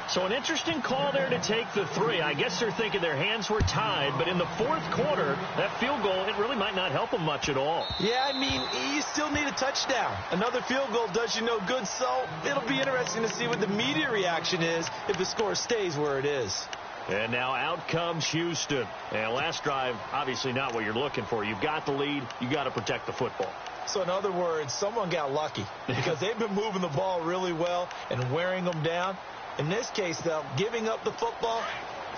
So an interesting call there to take the 3. I guess they're thinking their hands were tied, but in the 4th quarter, that field goal, it really might not help them much at all. Yeah, I mean, you still need a touchdown. Another field goal does you no good, so it'll be interesting to see what the media reaction is if the score stays where it is. And now out comes Houston. And last drive, obviously not what you're looking for. You've got the lead. You got to protect the football. So in other words, someone got lucky because they've been moving the ball really well and wearing them down. In this case, though, giving up the football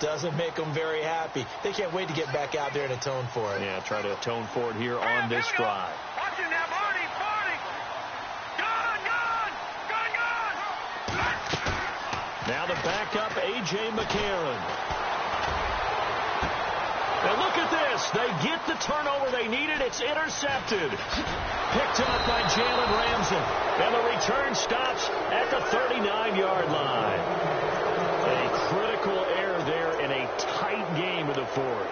doesn't make them very happy. They can't wait to get back out there and atone for it. Yeah, try to atone for it here on this drive. Watch him now, Barney. Gone. Now the backup, A.J. McCarron. And look at this. They get the turnover they needed. It's intercepted. Picked up by Jalen Ramsey. And the return stops at the 39-yard line. A critical error there in a tight game of the 4th.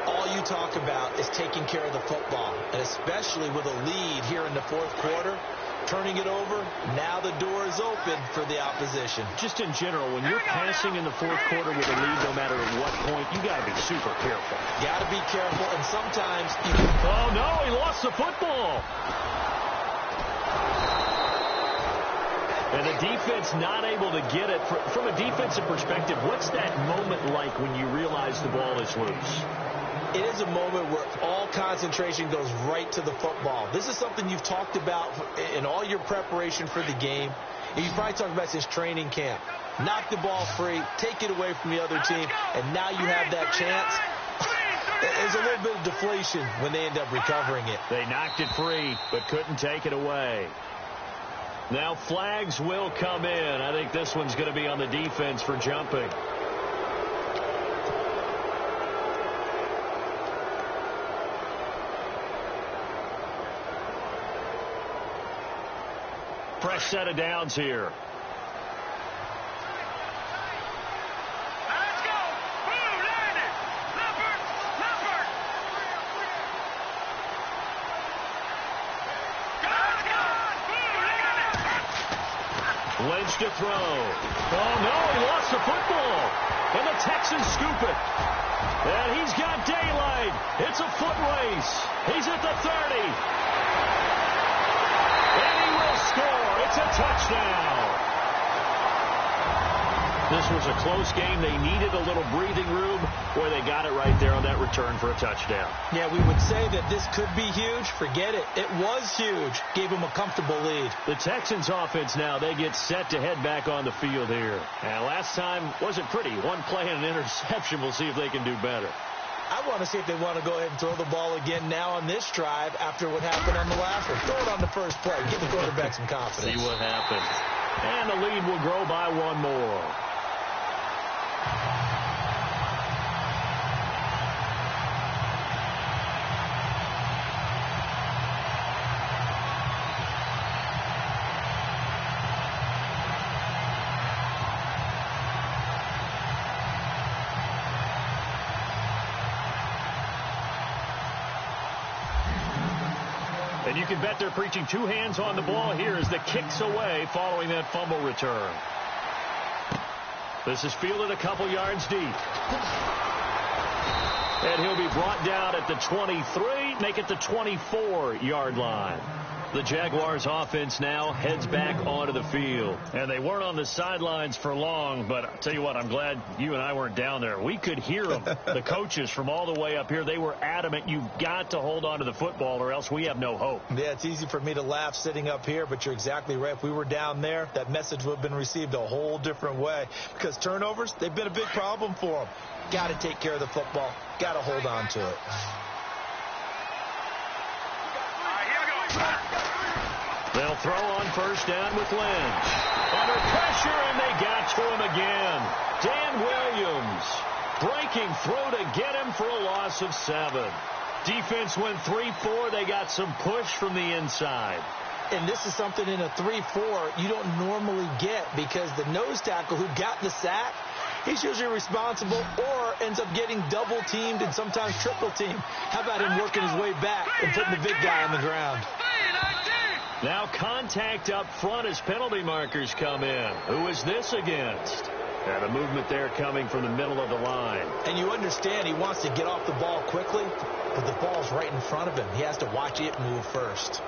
All you talk about is taking care of the football, and especially with a lead here in the 4th quarter, turning it over, now the door is open for the opposition. Just in general, when you're passing in the 4th quarter with a lead, no matter at what point, you got to be super careful. Got to be careful, and sometimes you can... Oh, no, he lost the football. And the defense not able to get it. From a defensive perspective, what's that moment like when you realize the ball is loose? It is a moment where all concentration goes right to the football. This is something you've talked about in all your preparation for the game. You've probably talked about since training camp. Knock the ball free, take it away from the other team, and now you have that chance. There's a little bit of deflation when they end up recovering it. They knocked it free, but couldn't take it away. Now flags will come in. I think this one's going to be on the defense for jumping. Fresh set of downs here. Let's go. Blue, landed. Leopard. Lynch to throw. Oh, no, he lost the football. open. And he's got daylight. It's a foot race. He's at the 30. And he will score. It's a touchdown. This was a close game. They needed a little breathing room. Boy, they got it right there on that return for a touchdown. Yeah, we would say that this could be huge. Forget it. It was huge. Gave them a comfortable lead. The Texans offense now, they get set to head back on the field here. And last time wasn't pretty. One play and an interception. We'll see if they can do better. I want to see if they want to go ahead and throw the ball again now on this drive after what happened on the last one. Throw it on the first play. Give the quarterback some confidence. See what happens. And the lead will grow by one more. And you can bet they're preaching two hands on the ball here as the kick's away following that fumble return. This is fielded a couple yards deep. And he'll be brought down at the 23, make it the 24-yard line. The Jaguars offense now heads back onto the field. And they weren't on the sidelines for long, but I'll tell you what, I'm glad you and I weren't down there. We could hear them, the coaches from all the way up here. They were adamant, you've got to hold on to the football or else we have no hope. Yeah, it's easy for me to laugh sitting up here, but you're exactly right. If we were down there, that message would have been received a whole different way. Because turnovers, they've been a big problem for them. Got to take care of the football. Got to hold on to it. They'll throw on first down with Lynch. Under pressure, and they got to him again. Dan Williams breaking through to get him for a loss of 7. Defense went 3-4. They got some push from the inside. And this is something in a 3-4 you don't normally get because the nose tackle who got the sack, he's usually responsible or ends up getting double-teamed and sometimes triple-teamed. How about him working his way back and putting the big guy on the ground? Now contact up front as penalty markers come in. Who is this against? And a movement there coming from the middle of the line. And you understand he wants to get off the ball quickly, but the ball's right in front of him. He has to watch it move first.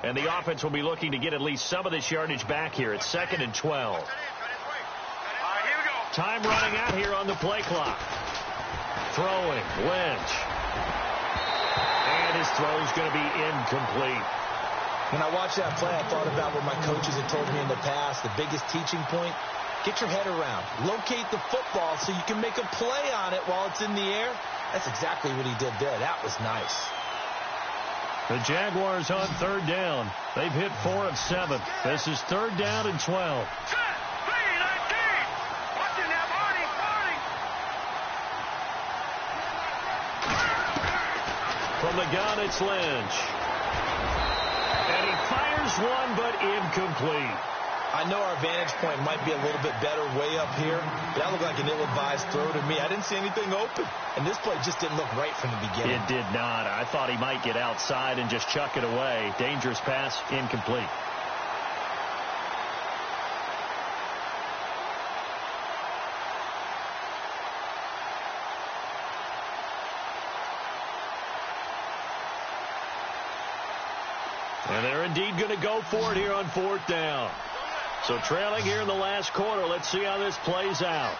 And the offense will be looking to get at least some of this yardage back here. It's 2nd and 12. Time running out here on the play clock. Throwing, Lynch. And his throw's going to be incomplete. When I watched that play, I thought about what my coaches had told me in the past. The biggest teaching point, get your head around. Locate the football so you can make a play on it while it's in the air. That's exactly what he did there. That was nice. The Jaguars on third down. They've hit 4 of 7. This is 3rd down and 12. From the gun, it's Lynch. And he fires one, but incomplete. I know our vantage point might be a little bit better way up here, but that looked like an ill-advised throw to me. I didn't see anything open, and this play just didn't look right from the beginning. It did not. I thought he might get outside and just chuck it away. Dangerous pass, incomplete. And they're indeed going to go for it here on 4th down. So trailing here in the last quarter. Let's see how this plays out.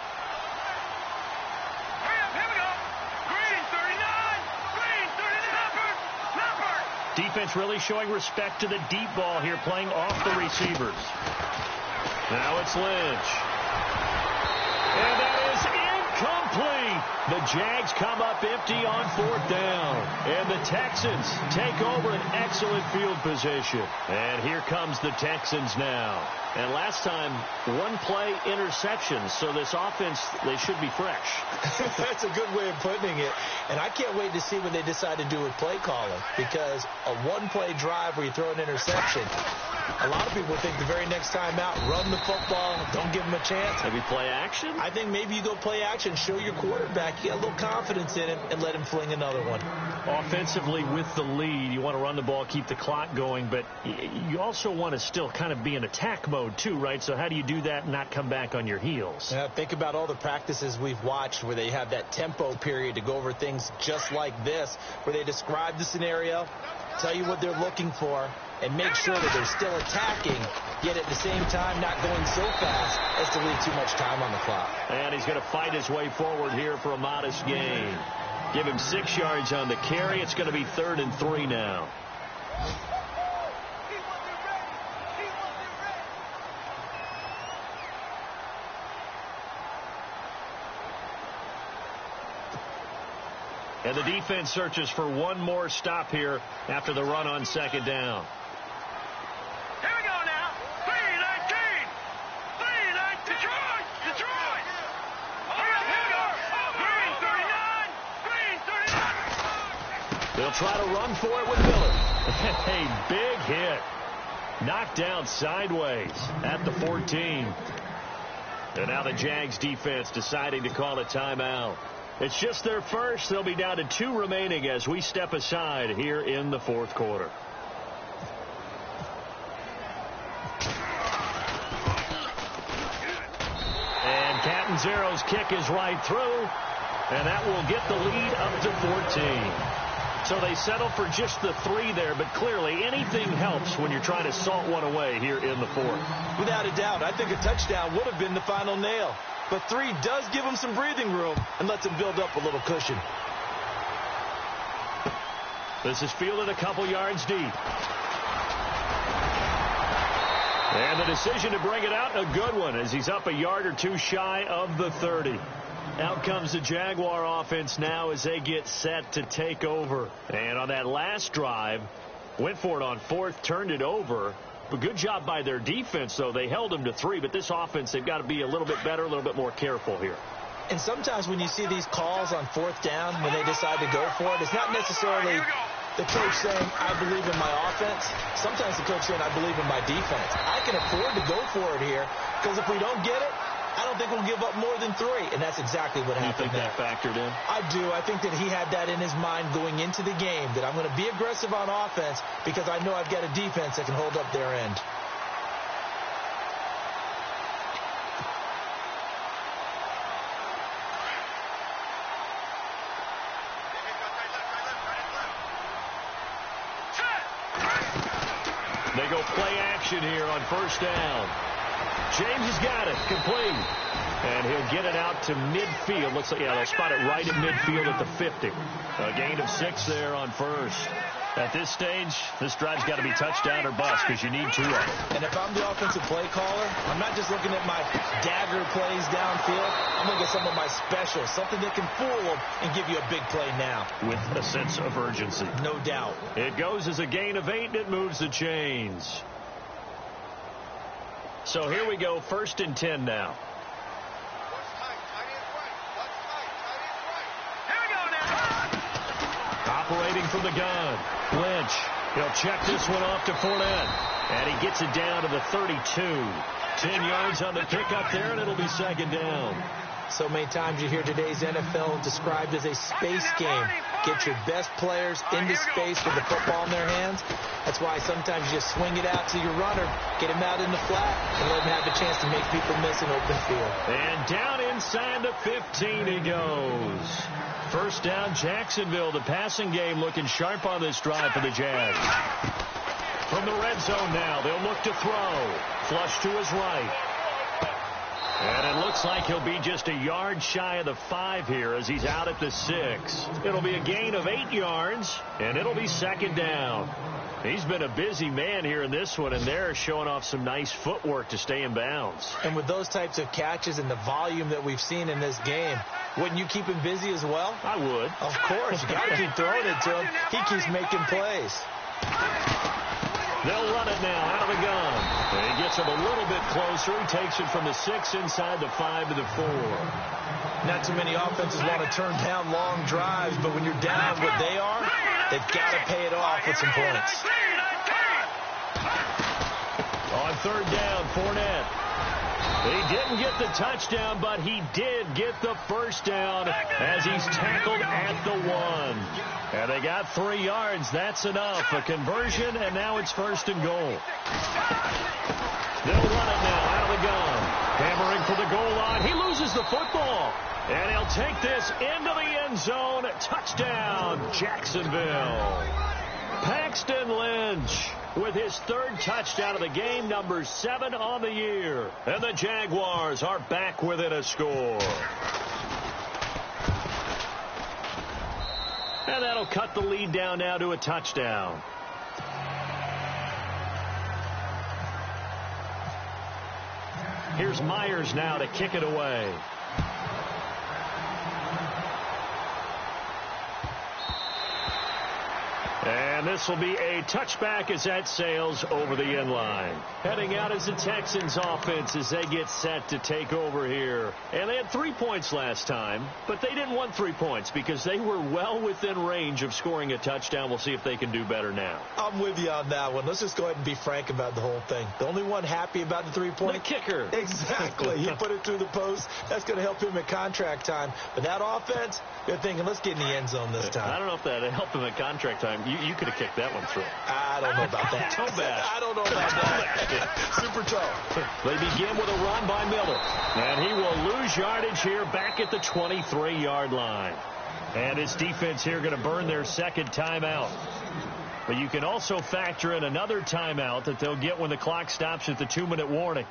Here we go. Green, 39. Defense really showing respect to the deep ball here, playing off the receivers. Now it's Lynch. And that is incomplete. Incomplete. The Jags come up empty on 4th down. And the Texans take over an excellent field position. And here comes the Texans now. And last time, one play interception. So this offense, they should be fresh. That's a good way of putting it. And I can't wait to see what they decide to do with play calling. Because a one-play drive where you throw an interception, a lot of people think the very next time out, run the football, don't give them a chance. Maybe play action? I think maybe you go play action, show your quarterback, you get a little confidence in him, and let him fling another one. Offensively with the lead, you want to run the ball, keep the clock going, but you also want to still kind of be in attack mode too, right? So how do you do that and not come back on your heels? Yeah, think about all the practices we've watched where they have that tempo period to go over things just like this, where they describe the scenario, tell you what they're looking for, and make sure that they're still attacking, yet at the same time not going so fast as to leave too much time on the clock. And he's going to fight his way forward here for a modest gain. Give him 6 yards on the carry. It's going to be 3rd and 3 now. And the defense searches for one more stop here after the run on 2nd down. Here we go now. 3-19. 3-19. Detroit. Detroit. Here we go. Green 39. Green 39. They'll try to run for it with Miller. A big hit. Knocked down sideways at the 14. And now the Jags defense deciding to call a timeout. It's just their first. They'll be down to 2 remaining as we step aside here in the 4th quarter. And Catanzaro's kick is right through. And that will get the lead up to 14. So they settle for just the 3 there, but clearly anything helps when you're trying to salt one away here in the 4th. Without a doubt, I think a touchdown would have been the final nail. But 3 does give them some breathing room and lets them build up a little cushion. This is fielded a couple yards deep. And the decision to bring it out, a good one, as he's up a yard or 2 shy of the 30. Out comes the Jaguar offense now as they get set to take over. And on that last drive, went for it on 4th, turned it over. But good job by their defense, though. They held them to 3, but this offense, they've got to be a little bit better, a little bit more careful here. And sometimes when you see these calls on 4th down, when they decide to go for it, it's not necessarily the coach saying, I believe in my offense. Sometimes the coach saying, I believe in my defense. I can afford to go for it here, because if we don't get it, I don't think we'll give up more than 3, and that's exactly what happened. You think that factored in? I do. I think that he had that in his mind going into the game, that I'm going to be aggressive on offense because I know I've got a defense that can hold up their end. They go play action here on 1st down. James has got it. Complete. And he'll get it out to midfield. Looks like, yeah, they'll spot it right at midfield at the 50. A gain of 6 there on 1st. At this stage, this drive's got to be touchdown or bust because you need 2 of them. And if I'm the offensive play caller, I'm not just looking at my dagger plays downfield. I'm looking at some of my specials, something that can fool them and give you a big play now. With a sense of urgency. No doubt. It goes as a gain of 8, and it moves the chains. So here we go, 1st and 10 now. Operating from the gun, Lynch. He'll check this one off to Fournette. And he gets it down to the 32. 10 yards on the pickup there, and it'll be 2nd down. So many times you hear today's NFL described as a space game. Get your best players into space with the football in their hands. That's why sometimes you just swing it out to your runner, get him out in the flat, and let him have a chance to make people miss an open field. And down inside the 15 he goes. 1st down, Jacksonville. The passing game looking sharp on this drive for the Jags. From the red zone now, they'll look to throw. Flush to his right. And it looks like he'll be just a yard shy of the 5 here as he's out at the 6. It'll be a gain of 8 yards, and it'll be 2nd down. He's been a busy man here in this one, and they're showing off some nice footwork to stay in bounds. And with those types of catches and the volume that we've seen in this game, wouldn't you keep him busy as well? I would. Of course. You got to keep throwing it to him. He keeps making plays. They'll run it now out of the gun. And he gets him a little bit closer. He takes it from the 6 inside the 5 to the 4. Not too many offenses want to turn down long drives, but when you're down what they are, they've got to pay it off with some points. On third down, Fournette. He didn't get the touchdown, but he did get the first down as he's tackled at the 1. And they got 3 yards. That's enough. A conversion, and now it's first and goal. They'll run it now out of the gun. Hammering for the goal line. He loses the football. And he'll take this into the end zone. Touchdown, Jacksonville. Paxton Lynch with his 3rd touchdown of the game, number 7 on the year. And the Jaguars are back within a score. And that'll cut the lead down now to a touchdown. Here's Myers now to kick it away. And this will be a touchback as that sails over the end line. Heading out is the Texans offense as they get set to take over here. And they had 3 points last time, but they didn't want 3 points because they were well within range of scoring a touchdown. We'll see if they can do better now. I'm with you on that one. Let's just go ahead and be frank about the whole thing. The only one happy about the 3-point? The kicker. Exactly. He put it through the post. That's going to help him at contract time. But that offense, they're thinking, let's get in the end zone this time. I don't know if that helped him at contract time. You could have kicked that one through. I don't know about that. Toe bad. I don't know about that. Super toe. They begin with a run by Miller. And he will lose yardage here back at the 23-yard line. And his defense here going to burn their 2nd timeout. But you can also factor in another timeout that they'll get when the clock stops at the 2-minute warning.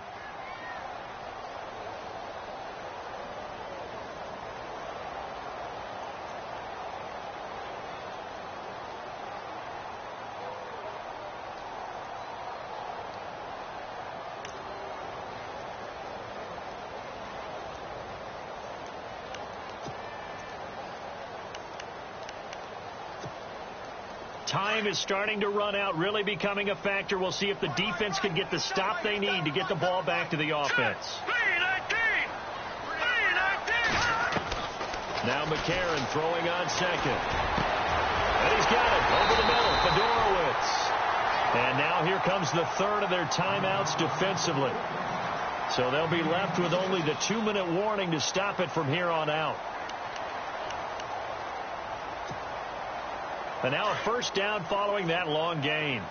Time is starting to run out, really becoming a factor. We'll see if the defense can get the stop they need to get the ball back to the offense. Now McCarron throwing on 2nd. And he's got it over the middle. Fedorowicz. And now here comes the 3rd of their timeouts defensively. So they'll be left with only the 2-minute warning to stop it from here on out. And now a first down following that long gain.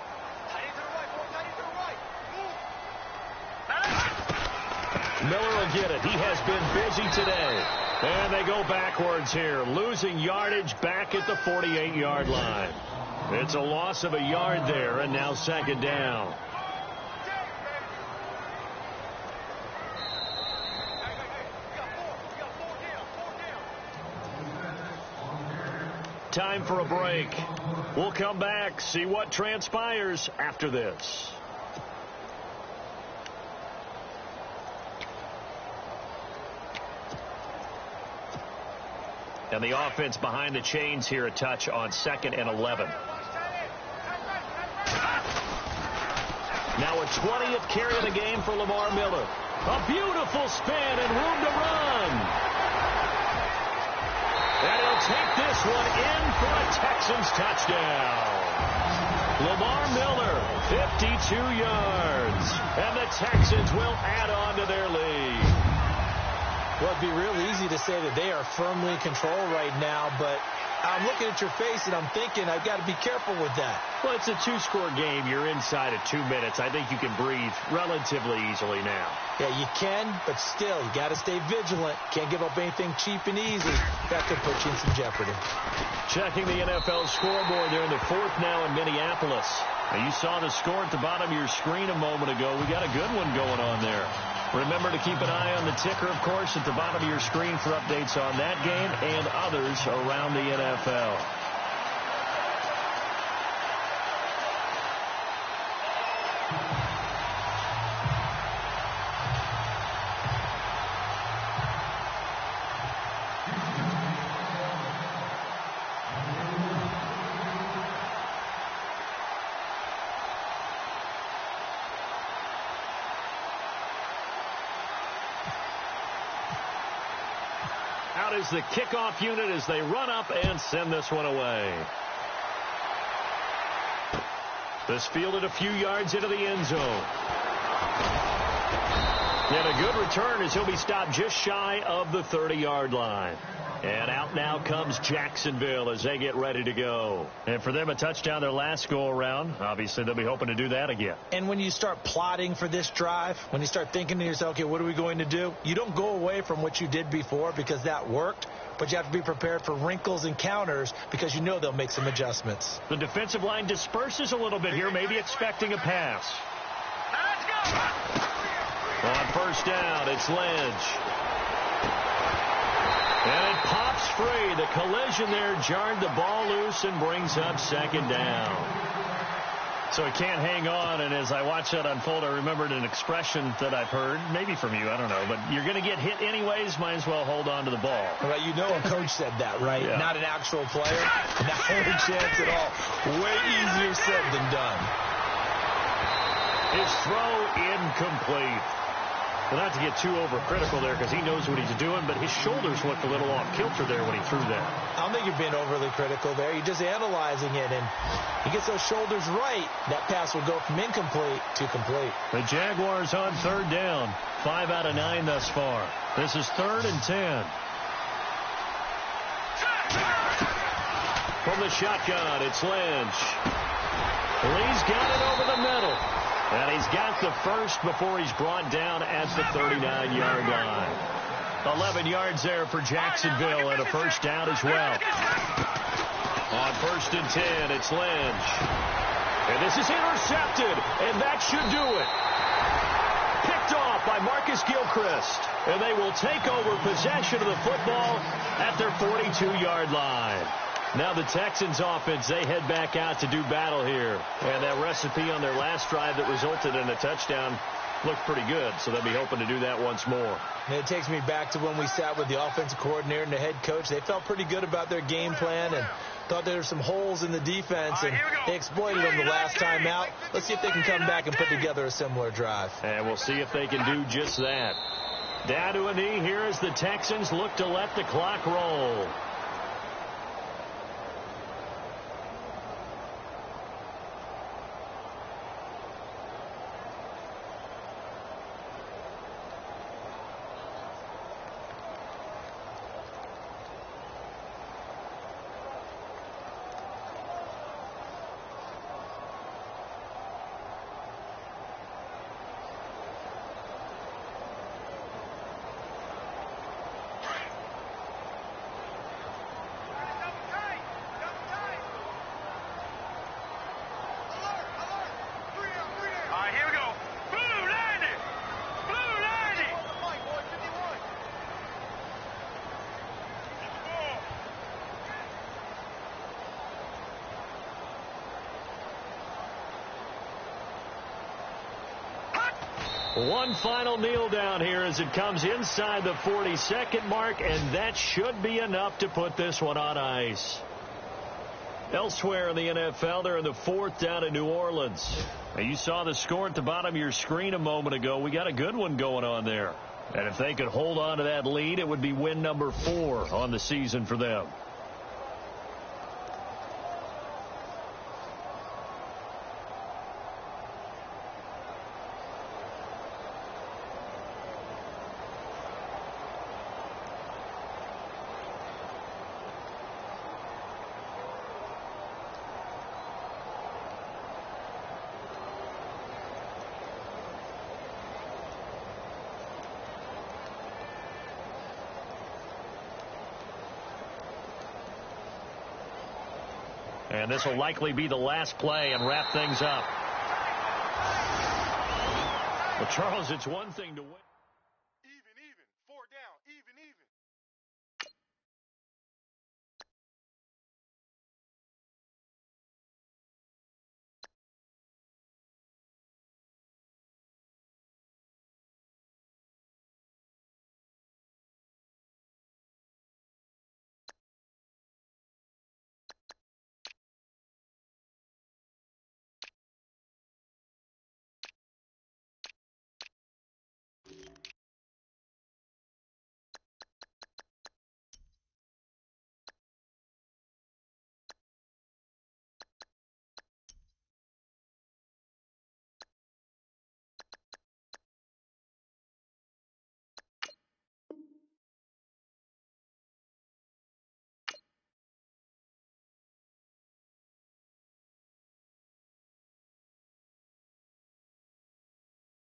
Miller will get it. He has been busy today. And they go backwards here, losing yardage back at the 48-yard line. It's a loss of a yard there, and now 2nd down. Time for a break. We'll come back, see what transpires after this. And the offense behind the chains here, a touch on 2nd and 11. Now a 20th carry of the game for Lamar Miller. A beautiful spin and room to run. And he'll take this one in for a Texans touchdown. Lamar Miller, 52 yards. And the Texans will add on to their lead. Well, it'd be real easy to say that they are firmly in control right now, but I'm looking at your face and I'm thinking I've got to be careful with that. Well, it's a 2-score game. You're inside of 2 minutes. I think you can breathe relatively easily now. Yeah, you can, but still, you got to stay vigilant. Can't give up anything cheap and easy. That could put you in some jeopardy. Checking the NFL scoreboard. They're in the 4th now in Minneapolis. Now, you saw the score at the bottom of your screen a moment ago. We got a good one going on there. Remember to keep an eye on the ticker, of course, at the bottom of your screen for updates on that game and others around the NFL. is the kickoff unit as they run up and send this one away. This fielded a few yards into the end zone. And a good return as he'll be stopped just shy of the 30-yard line. And out now comes Jacksonville as they get ready to go. And for them, a touchdown their last go-around. Obviously, they'll be hoping to do that again. And when you start plotting for this drive, when you start thinking to yourself, okay, what are we going to do? You don't go away from what you did before because that worked, but you have to be prepared for wrinkles and counters because you know they'll make some adjustments. The defensive line disperses a little bit here, maybe expecting a pass. Let's go. On first down, it's Lynch. And it pops free. The collision there jarred the ball loose and brings up second down. So he can't hang on, and as I watch that unfold, I remembered an expression that I've heard, maybe from you, I don't know, but you're going to get hit anyways, might as well hold on to the ball. Well, you know a coach said that, right? Yeah. Not an actual player. Not a chance at all. Way easier said than done. His throw incomplete. Well, not to get too overcritical there because he knows what he's doing, but his shoulders looked a little off kilter there when he threw that. I don't think you're being overly critical there. You're just analyzing it, and he gets those shoulders right. That pass will go from incomplete to complete. The Jaguars on third down. 5 out of 9 thus far. This is 3rd and 10. From the shotgun, it's Lynch. Lee's got it over the middle. And he's got the first before he's brought down at the 39-yard line. 11 yards there for Jacksonville and a first down as well. On 1st and 10, it's Lynch. And this is intercepted, and that should do it. Picked off by Marcus Gilchrist. And they will take over possession of the football at their 42-yard line. Now the Texans offense, they head back out to do battle here. And that recipe on their last drive that resulted in a touchdown looked pretty good. So they'll be hoping to do that once more. And it takes me back to when we sat with the offensive coordinator and the head coach. They felt pretty good about their game plan and thought there were some holes in the defense. And they exploited them the last time out. Let's see if they can come back and put together a similar drive. And we'll see if they can do just that. Down to a knee here as the Texans look to let the clock roll. One final kneel down here as it comes inside the 40-second mark, and that should be enough to put this one on ice. Elsewhere in the NFL, they're in the 4th down in New Orleans. Now, you saw the score at the bottom of your screen a moment ago. We got a good one going on there. And if they could hold on to that lead, it would be win number 4 on the season for them. And this will likely be the last play and wrap things up. Well, Charles, it's one thing to win.